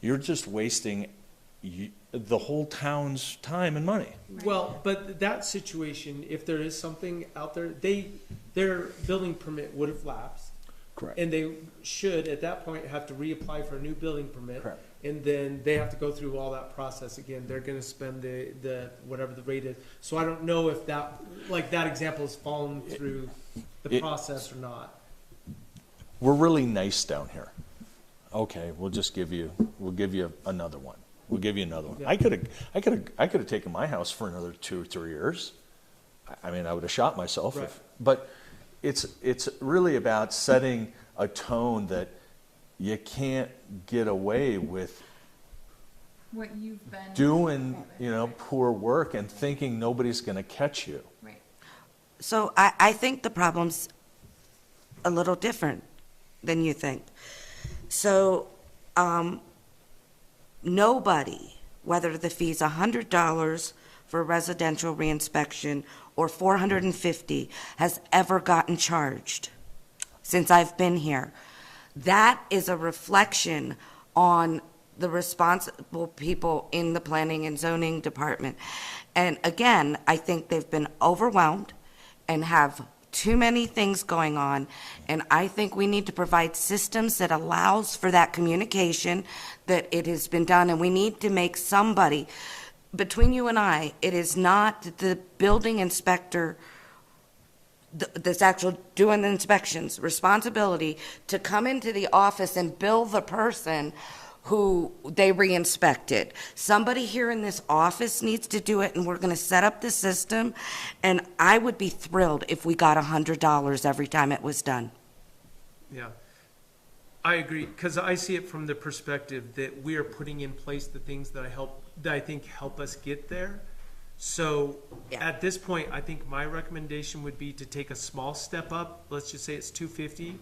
you're just wasting the whole town's time and money. Well, but that situation, if there is something out there, their building permit would have lapsed. Correct. And they should, at that point, have to reapply for a new building permit. Correct. And then they have to go through all that process again. They're gonna spend the whatever the rate is. So I don't know if that example has fallen through the process or not. We're really nice down here. Okay, we'll give you another one. We'll give you another one. Yeah. I could have taken my house for another 2 or 3 years. I mean, I would have shot myself. Right. But it's really about setting a tone that you can't get away with What you've been. doing, poor work and thinking nobody's going to catch you. Right. So I think the problem's a little different than you think. So, nobody, whether the fee's $100 for residential reinspection or $450, has ever gotten charged since I've been here. That is a reflection on the responsible people in the planning and zoning department. And again, I think they've been overwhelmed and have too many things going on. And I think we need to provide systems that allows for that communication, that it has been done. And we need to make somebody, between you and I, it is not the building inspector that's actual doing the inspections, responsibility to come into the office and bill the person who they re-inspected. Somebody here in this office needs to do it, and we're gonna set up the system, and I would be thrilled if we got $100 every time it was done. Yeah. I agree, because I see it from the perspective that we are putting in place the things that I think help us get there. So Yeah. at this point, I think my recommendation would be to take a small step up. Let's just say it's 250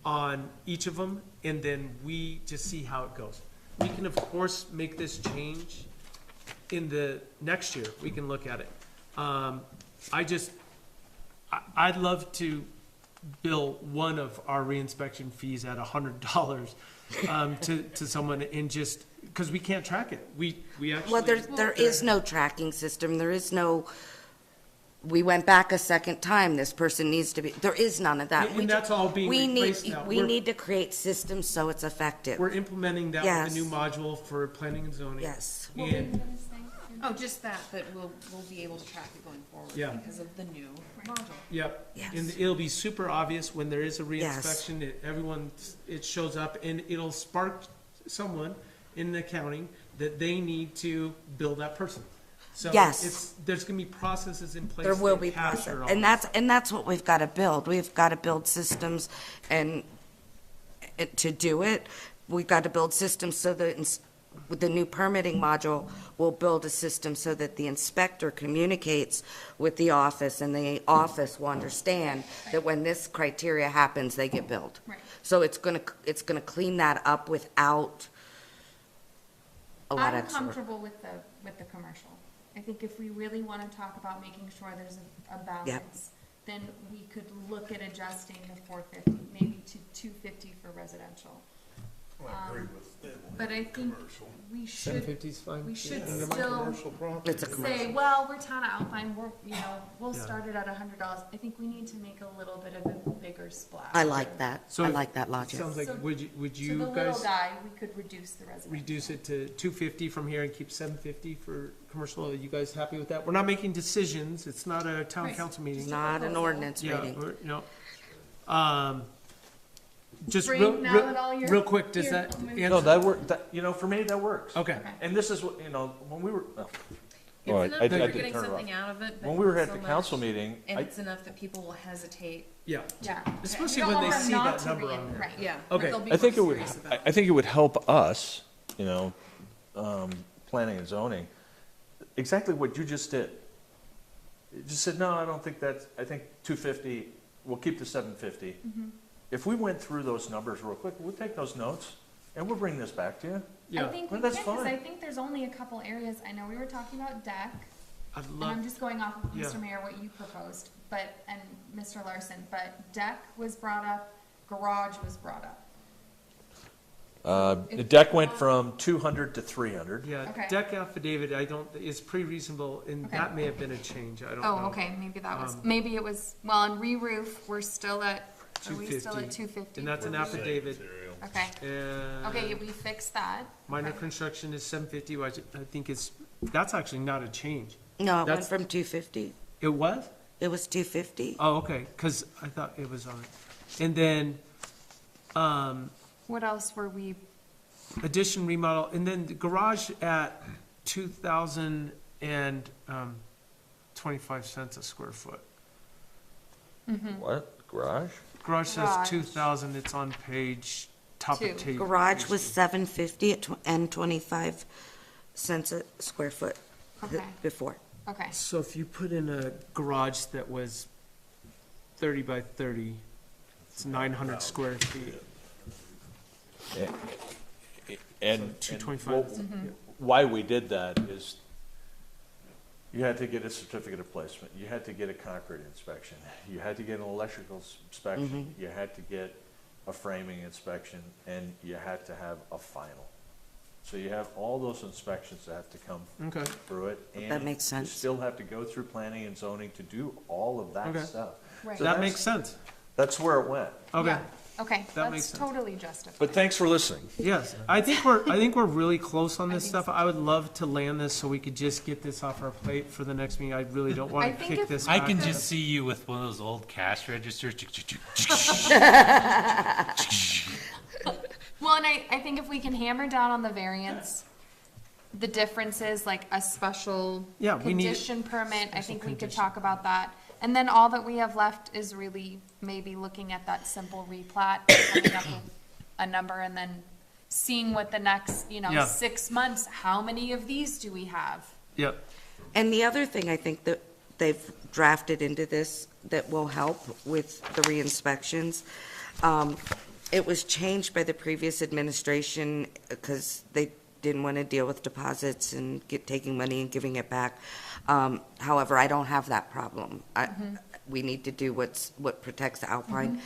on each of them, and then we just see how it goes. We can, of course, make this change in the next year. We can look at it. I'd love to bill one of our reinspection fees at $100 to someone, and just because we can't track it. We actually. Well, there is no tracking system, there is no, we went back a second time, this person needs to be, there is none of that. And that's all being replaced now. We need to create systems so it's effective. We're implementing that Yes. with a new module for planning and zoning. Yes. And, Oh, just that we'll be able to track it going forward. Yeah. Because of the new module. yep. Yes. And it'll be super obvious when there is a reinspection, it shows up, and it'll spark someone in accounting that they need to bill that person. So Yes. there's gonna be processes in place. There will that be capture process, all and this. that's what we've got to build. We've got to build systems, and to do it, we've got to build systems so that with the new permitting module, we'll build a system so that the inspector communicates with the office, and the office will understand that when this criteria happens, they get billed. Right. So it's gonna clean that up without a lot of I'm extra work. comfortable with the commercial. I think if we really want to talk about making sure there's a balance, then we could look at adjusting the 450, maybe to 250 for residential. But I think we Seven should, fifty's fine. we should Yeah. still It's a say, commercial. well, we're town of Alpine, we'll Yeah. start it at $100. I think we need to make a little bit of a bigger splash. I like that. So I like that logic. Sounds like, So- would So you the little guys guy, we could reduce the residential. reduce it to 250 from here and keep 750 for commercial? Are you guys happy with that? We're not making decisions. It's not a town Right. council meeting. It's not an ordinance Yeah, meeting. we're, just Spring, real, now that all your- real quick, does your- that oh my- answer? No, that work, that, for me, that works. Okay. Okay. And this is what, when we were, oh, It's all right, enough I that did you're turn getting it off. something out of it, but When we were not at so the council much. meeting, And I, it's enough that people will hesitate. Yeah, Yeah. especially You when don't they want them see not that to number read, on there. Right. Yeah. Okay. They'll be I think it more would, serious about I think it would help us, planning and zoning, exactly what you just did. You just said, no, I don't think that's, I think 250, we'll keep the 750. If we went through those numbers real quick, we'll take those notes and we'll bring this back to you. I Yeah, think we Well, can, that's because I fine. think there's only a couple areas, I know we were talking about deck, I'd and I'm love, just going off of Yeah. Mr. Mayor, what you proposed, and Mr. Larson, but deck was brought up, garage was brought up. The deck went from 200 to 300. yeah, Okay. deck affidavit, I don't, is pretty reasonable, and Okay. that may have been a change, I don't know. Oh, okay, maybe that was, Um, maybe it was, well, and re-roof, we're still at, are we still 250. at 250? And that's an affidavit, Okay, and. okay, we fixed that. Minor Okay. construction is 750, which I think is, that's actually not a change. No, it went That's- from 250. It was? It was 250. Oh, okay, because I thought it was on it. And then, What else were we, addition remodel, and then the garage at 2,025 cents a square foot. What, garage? Garage says Garage. 2,000, it's on page, top of Two. tape. Garage was 750 and 25 cents a square foot Okay. before. okay, So if you put in a garage that was 30 by 30, it's 900 square feet. And 225. why we did that is you had to get a certificate of placement, you had to get a concrete inspection, you had to get an electrical inspection, you had to get a framing inspection, and you had to have a final. So you have all those inspections that have to come Okay, through it. That makes And sense. you still have to go through planning and zoning to do all of that Okay. stuff. right. So that that's- makes sense. That's where it went. Okay, Yeah. Okay, That makes that's sense. totally justified. But thanks for listening. yes, I think we're really close on this think stuff. I would love to land this so we could just get this off our plate for the next meeting. I really don't want I to think kick if- this I back. can just see you with one of those old cash registers. Well, and I think if we can hammer down on the variance, the differences, like a special Yeah, we need- condition permit, I think we could condition. talk about that. And then all that we have left is really maybe looking at that simple replat, coming up with a number, and then seeing what the next, Yeah. 6 months, how many of these do we have? Yep, And the other thing I think that they've drafted into this that will help with the re-inspections, it was changed by the previous administration because they didn't want to deal with deposits and taking money and giving it back. However, I don't have that problem. We need to do what protects Alpine.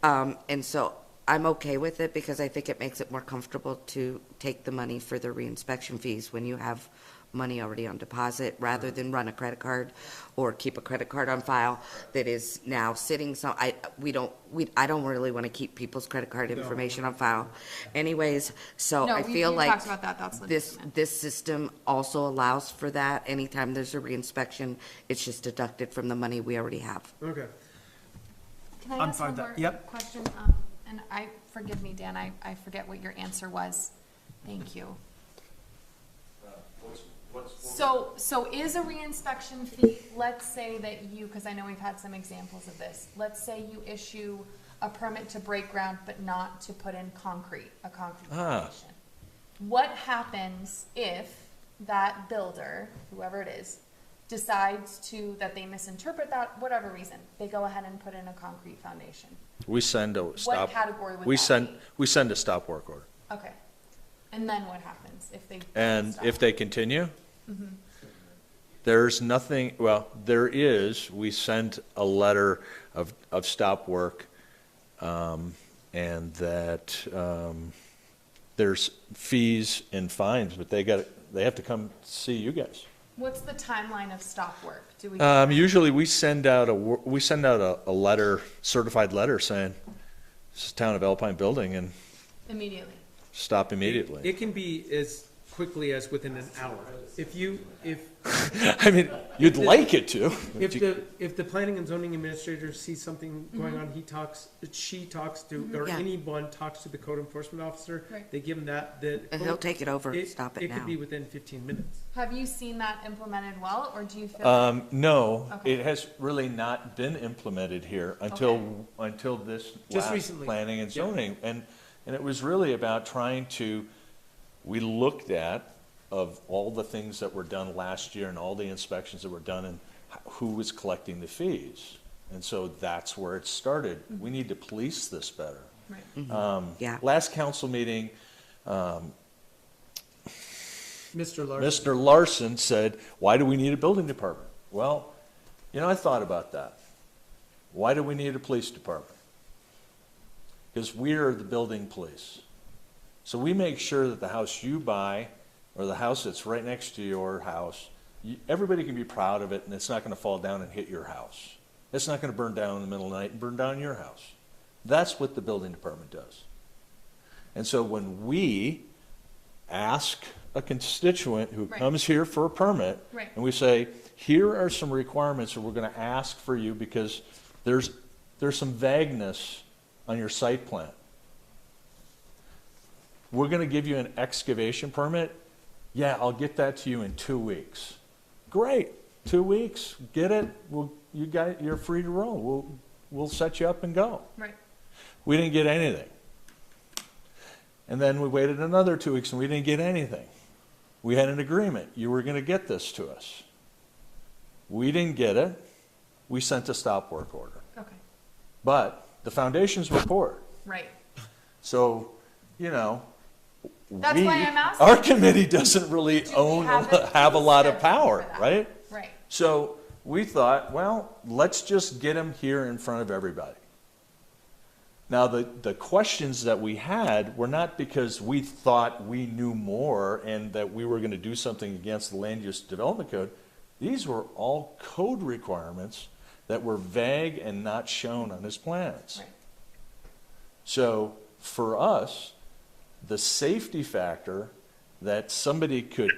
And so I'm okay with it because I think it makes it more comfortable to take the money for the re-inspection fees when you have money already on deposit, rather than run a credit card or keep a credit card on file that is now sitting. So I don't really want to keep people's credit card information on file anyways. So No, I we feel like talked about that, that's this, legitimate. this system also allows for that. Anytime there's a reinspection, it's just deducted from the money we already have. okay. Can I I'm ask fine one with more that. Yep. question? And forgive me, Dan, I forget what your answer was. Thank you. So is a reinspection fee, let's say that you, because I know we've had some examples of this, let's say you issue a permit to break ground but not to put in a concrete foundation. What happens if that builder, whoever it is, decides that they misinterpret that, whatever reason, they go ahead and put in a concrete foundation? We send a stop. category would we that send be? We send a stop work order. Okay. And then what happens if they? And stop? if they continue, Mm-hmm. there's nothing, well, we sent a letter of stop work, and that, there's fees and fines, but they have to come see you guys. What's the timeline of stop work? Do we? Usually we send out a letter, certified letter saying, this is town of Alpine building, and Immediately. stop immediately. It can be as quickly as within an hour. If I mean, you'd like it to. if the planning and zoning administrator sees something going on, she talks to, or Yeah. anyone talks to the code enforcement officer, Right. they give him that, And he'll take it over and stop it It could now. be within 15 minutes. Have you seen that implemented well, or do you feel? No, Okay. it has really not been implemented here until this Just last recently. planning and Yeah. zoning. And it was really about we looked at of all the things that were done last year and all the inspections that were done and who was collecting the fees. And so that's where it started. We need to police this better. Right. Yeah. Last council meeting, Mr. Larson. Mr. Larson said, why do we need a building department? Well, I thought about that. Why do we need a police department? Because we're the building police. So we make sure that the house you buy, or the house that's right next to your house, everybody can be proud of it, and it's not going to fall down and hit your house. It's not going to burn down in the middle of the night and burn down your house. That's what the building department does. And so when we ask a constituent who Right. comes here for a permit, Right. and we say, here are some requirements that we're going to ask for you because there's some vagueness on your site plan. We're going to give you an excavation permit. Yeah, I'll get that to you in 2 weeks. Great, 2 weeks, get it. You're free to roll. We'll set you up and go. Right. We didn't get anything. And then we waited another 2 weeks and we didn't get anything. We had an agreement. You were going to get this to us. We didn't get it. We sent a stop work order. Okay. But the foundations were poured. Right. So, That's why I'm asking. our committee doesn't really Do we own, have a have a lot of schedule power, for that? right? Right. So we thought, well, let's just get them here in front of everybody. Now, the questions that we had were not because we thought we knew more and that we were going to do something against the land use development code. These were all code requirements that were vague and not shown on his plans. Right. So for us, the safety factor that somebody could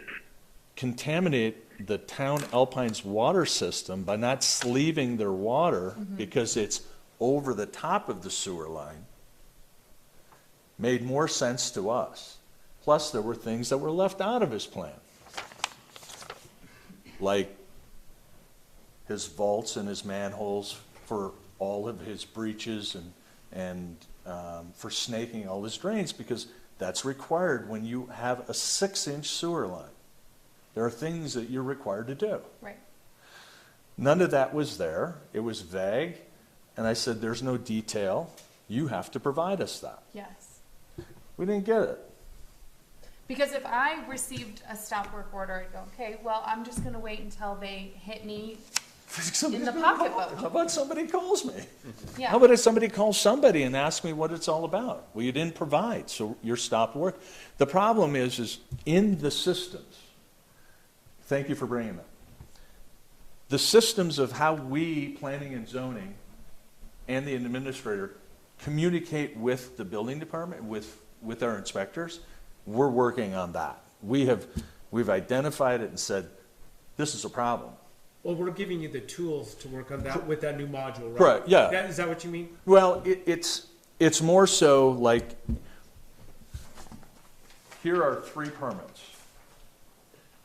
contaminate the town Alpine's water system by not sleeving their water because it's over the top of the sewer line made more sense to us. Plus, there were things that were left out of his plan, like his vaults and his manholes for all of his breaches and for snaking all his drains, because that's required when you have a 6-inch sewer line. There are things that you're required to do. Right. None of that was there. It was vague. And I said, there's no detail. You have to provide us that. Yes. We didn't get it. Because if I received a stop work order, I'd go, okay, well, I'm just gonna wait until they hit me in the pocketbook. How about somebody calls me? Yeah. How about if somebody calls somebody and asks me what it's all about? Well, you didn't provide, so you're stopped work. The problem is in the systems. Thank you for bringing that. The systems of how we, planning and zoning, and the administrator communicate with the building department, with our inspectors, we're working on that. We've identified it and said, this is a problem. Well, we're giving you the tools to work on that with that new module, right? Correct, yeah. Is that what you mean? Well, it's more so like, here are 3 permits.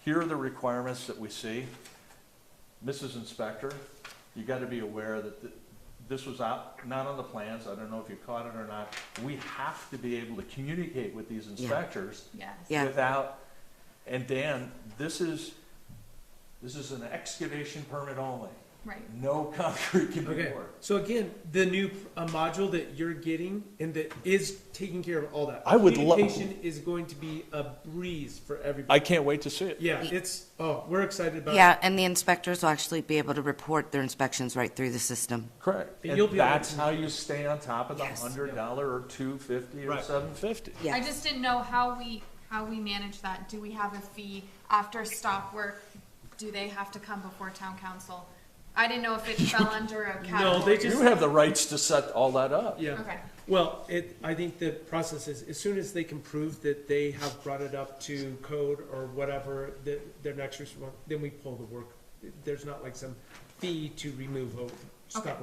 Here are the requirements that we see. Mrs. Inspector, you got to be aware that this was not on the plans. I don't know if you caught it or not. We have to be able to communicate with these inspectors Yes. Yeah. without, and Dan, this is an excavation permit only. Right. No concrete can be Okay, poured. so again, the new module that you're getting and that is taking care of all that. I would love- Communication is going to be a breeze for everybody. I can't wait to see it. Yeah, we're excited about it. Yeah, and the inspectors will actually be able to report their inspections right through the system. Correct. And And you'll be able that's to- how you stay on top of the Yes. $100 or $250 or Right. $750. Yes. I just didn't know how we manage that. Do we have a fee after stop work? Do they have to come before town council? I didn't know if it fell under a category. No, they just- You have the rights to set all that up. Yeah. Okay. Well, I think the process is, as soon as they can prove that they have brought it up to code or whatever, that their next response, then we pull the work. There's not like some fee to remove stop Okay.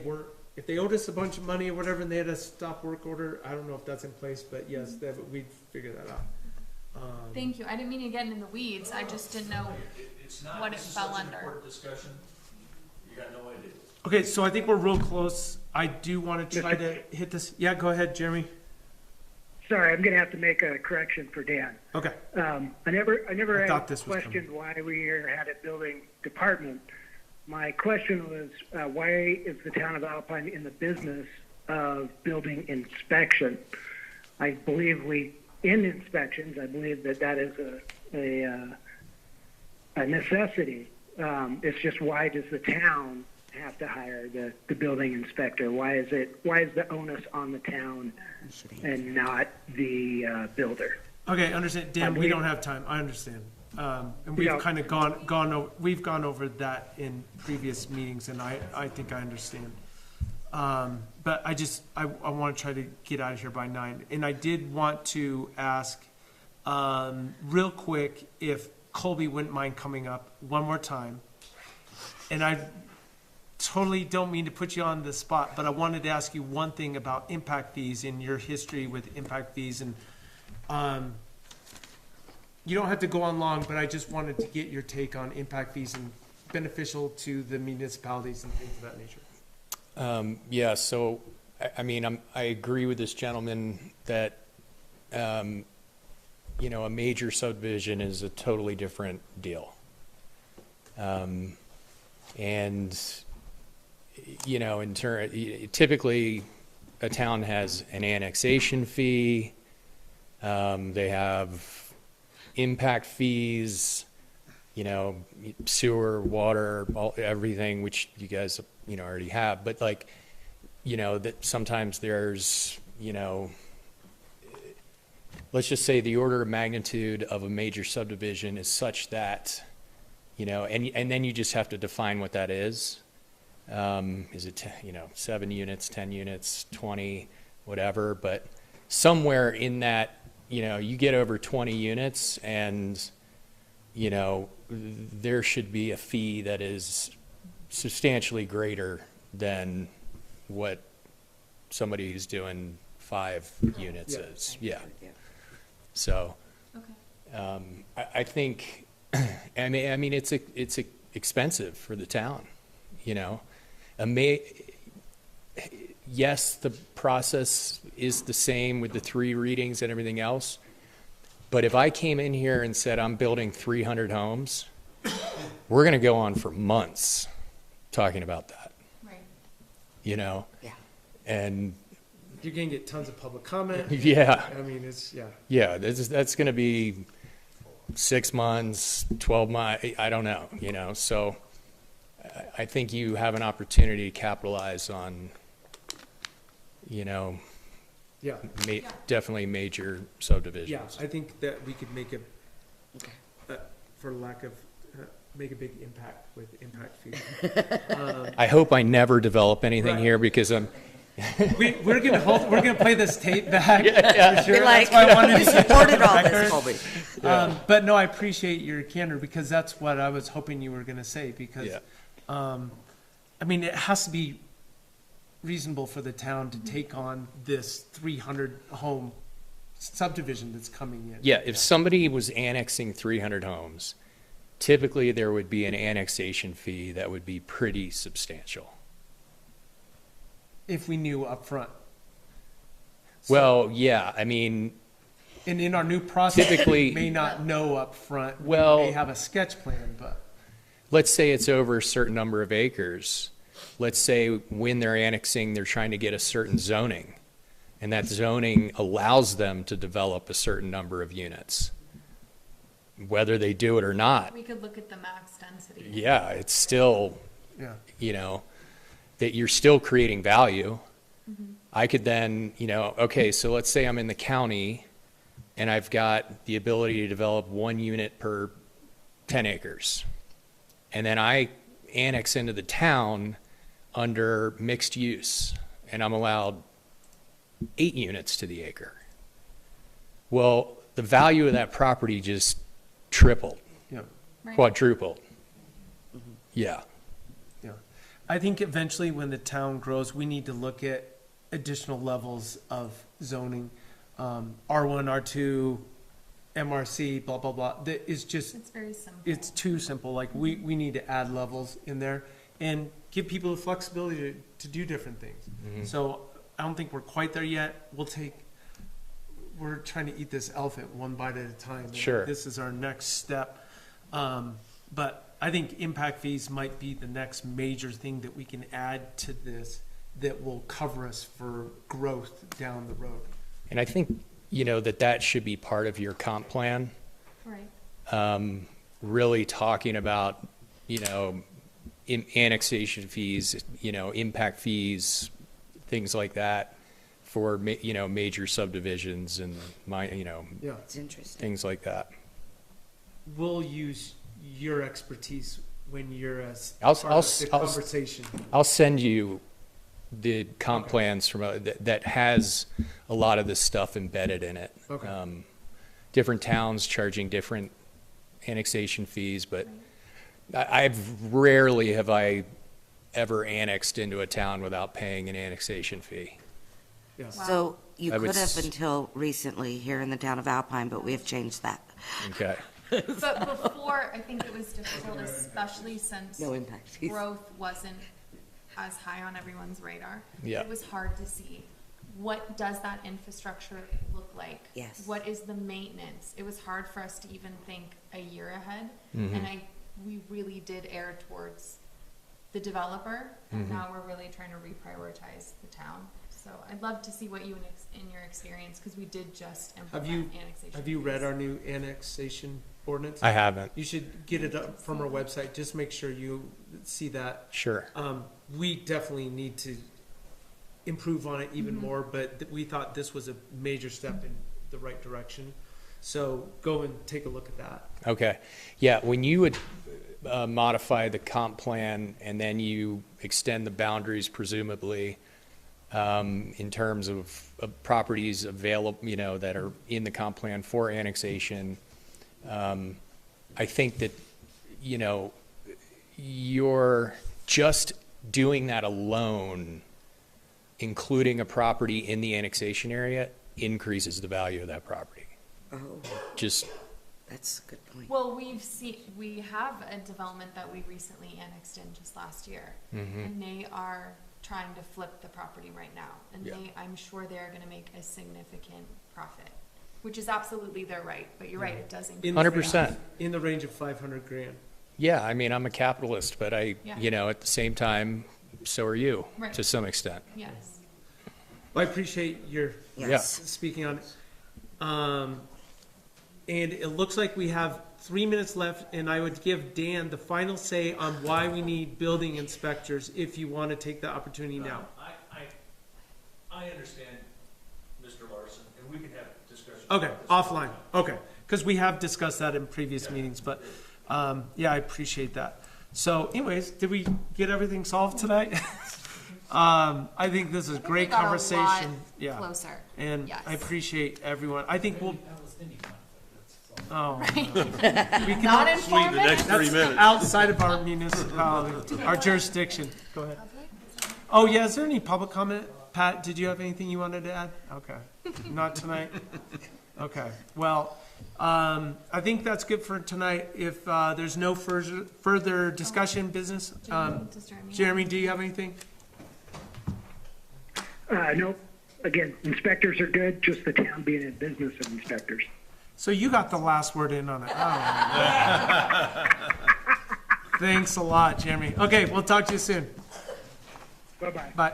work. If they owed us a bunch of money or whatever and they had a stop work order, I don't know if that's in place, but yes, we'd figure that out. Thank you. I didn't mean to get into the weeds. I just didn't know. It's not, What it this is fell such an under. important discussion, you got no idea. Okay, so I think we're real close. I do want to try to hit this. Yeah, go ahead, Jeremy. Sorry, I'm going to have to make a correction for Dan. Okay. I never I had thought this was questioned why we had a building department. My question was, why is the town of Alpine in the business of building inspection? I believe in inspections, I believe that is a necessity. It's just, why does the town have to hire the building inspector? Why is the onus on the town and not the builder? Okay, understand. Dan, we believe- don't have time. I understand. And we've Yeah. kind of we've gone over that in previous meetings, and I think I understand. But I want to try to get out of here by 9. And I did want to ask, real quick, if Colby wouldn't mind coming up one more time. And I totally don't mean to put you on the spot, but I wanted to ask you one thing about impact fees and your history with impact fees. And you don't have to go on long, but I just wanted to get your take on impact fees and beneficial to the municipalities and things of that nature. Yeah, so, I mean, I agree with this gentleman that, a major subdivision is a totally different deal. And, typically, a town has an annexation fee, they have impact fees, sewer, water, everything, which you guys, already have, but that sometimes there's, let's just say the order of magnitude of a major subdivision is such that, and then you just have to define what that is. Is it, 7 units, 10 units, 20, whatever, but somewhere in that, you get over 20 units and, there should be a fee that is substantially greater than what somebody who's doing 5 units is. Yeah. So, Okay. I think, I mean, it's expensive for the town, Yes, the process is the same with the 3 readings and everything else. But if I came in here and said, I'm building 300 homes, we're going to go on for months talking about that, Right. Yeah. And You're going to get tons of public comment. yeah, I mean, yeah. yeah, that's going to be 6 months, 12 months, I don't know, so I think you have an opportunity to capitalize on, Yeah. definitely major subdivisions. Yeah, I think that we could make for lack of, make a big impact with impact fees. I hope I never develop anything Right. here because I'm, We're gonna play this tape back. Yeah. For sure. Be like, That's why I wanted you to get supported that all on this, record. Colby. But no, I appreciate your candor because that's what I was hoping you were gonna say because, Yeah. I mean, it has to be reasonable for the town to take on this 300 home subdivision that's coming in. yeah, if somebody was annexing 300 homes, typically there would be an annexation fee that would be pretty substantial. If we knew upfront. Well, yeah, I mean, And in our new process, Typically- we may not know upfront. Well- We may have a sketch plan, but. let's say it's over a certain number of acres. Let's say when they're annexing, they're trying to get a certain zoning, and that zoning allows them to develop a certain number of units. Whether they do it or not, We could look at the max density. yeah, it's still, Yeah. you know, that you're still creating value. I could then, okay, so let's say I'm in the county and I've got the ability to develop 1 unit per 10 acres. And then I annex into the town under mixed use, and I'm allowed 8 units to the acre. Well, the value of that property just tripled, Yeah. Right. quadrupled. Yeah. Yeah. I think eventually when the town grows, we need to look at additional levels of zoning, R1, R2, MRC, blah, blah, blah. That is just, It's very simple. it's too simple. Like, we need to add levels in there and give people the flexibility to do different things. So I don't think we're quite there yet. We're trying to eat this elephant one bite at a time. and Sure. This is our next step. But I think impact fees might be the next major thing that we can add to this that will cover us for growth down the road. And I think, that should be part of your comp plan. Right. Really talking about, annexation fees, impact fees, things like that for, major subdivisions and Yeah. It's interesting. things like that. We'll use your expertise when you're I'll- part I'll- of the I'll- conversation. I'll send you the comp Okay. plans from, that has a lot of this stuff embedded in it. Okay. Different towns charging different annexation fees, but I've rarely have I ever annexed into a town without paying an annexation fee. Yeah. So you I would could have s- until recently here in the town of Alpine, but we have changed that. Okay. But before, I think it was difficult, especially since No impact fees. growth wasn't as high on everyone's radar. Yeah. It was hard to see, what does that infrastructure look like? Yes. What is the maintenance? It was hard for us to even think a year ahead. Mm-hmm. And we really did err towards the developer, and now we're really trying to reprioritize the town. So I'd love to see what you, in your experience, because we did just Have you, implement annexation. have you read fees. our new annexation ordinance? I haven't. You should get it up from our website. Just make sure you see that. Sure. We definitely need to improve on it even more, but we thought this was a major step in the right direction. So go and take a look at that. Okay. Yeah, when you would modify the comp plan and then you extend the boundaries presumably in terms of properties available, that are in the comp plan for annexation, I think that, you're just doing that alone, including a property in the annexation area, increases the value of that property. Oh, Just, that's a good point. Well, we have a development that we recently annexed in just last year. And they are trying to flip the property right now. And Yeah. I'm sure they're gonna make a significant profit, which is absolutely their right, but you're right, it does increase. In the 100%. In the range of 500 grand. yeah, I mean, I'm a capitalist, but Yeah. at the same time, so are you, Right. to some extent. Yes. Well, I appreciate your Yes. speaking on it. And it looks like we have 3 minutes left, and I would give Dan the final say on why we need building inspectors, if you want to take the opportunity now. I understand, Mr. Larson, and we can have discussions. Okay, about this offline, okay, because we have discussed that in previous meetings, but, yeah, I appreciate that. So anyways, did we get everything solved tonight? I think this is a great got a lot conversation, yeah. Closer. And Yes. I appreciate everyone. I think we'll, oh. Right. We Not can, in 4 the next minutes. 3 minutes. outside of our municipality, our jurisdiction. Go ahead. Oh, yeah, is there any public comment? Pat, did you have anything you wanted to add? Okay, not tonight? Okay, well, I think that's good for tonight. If, there's no further discussion, business, Does Jeremy- Jeremy, do you have anything? No, again, inspectors are good, just the town being in business of inspectors. So you got the last word in on it. Oh. Thanks a lot, Jeremy. Okay, we'll talk to you soon. Bye-bye. Bye.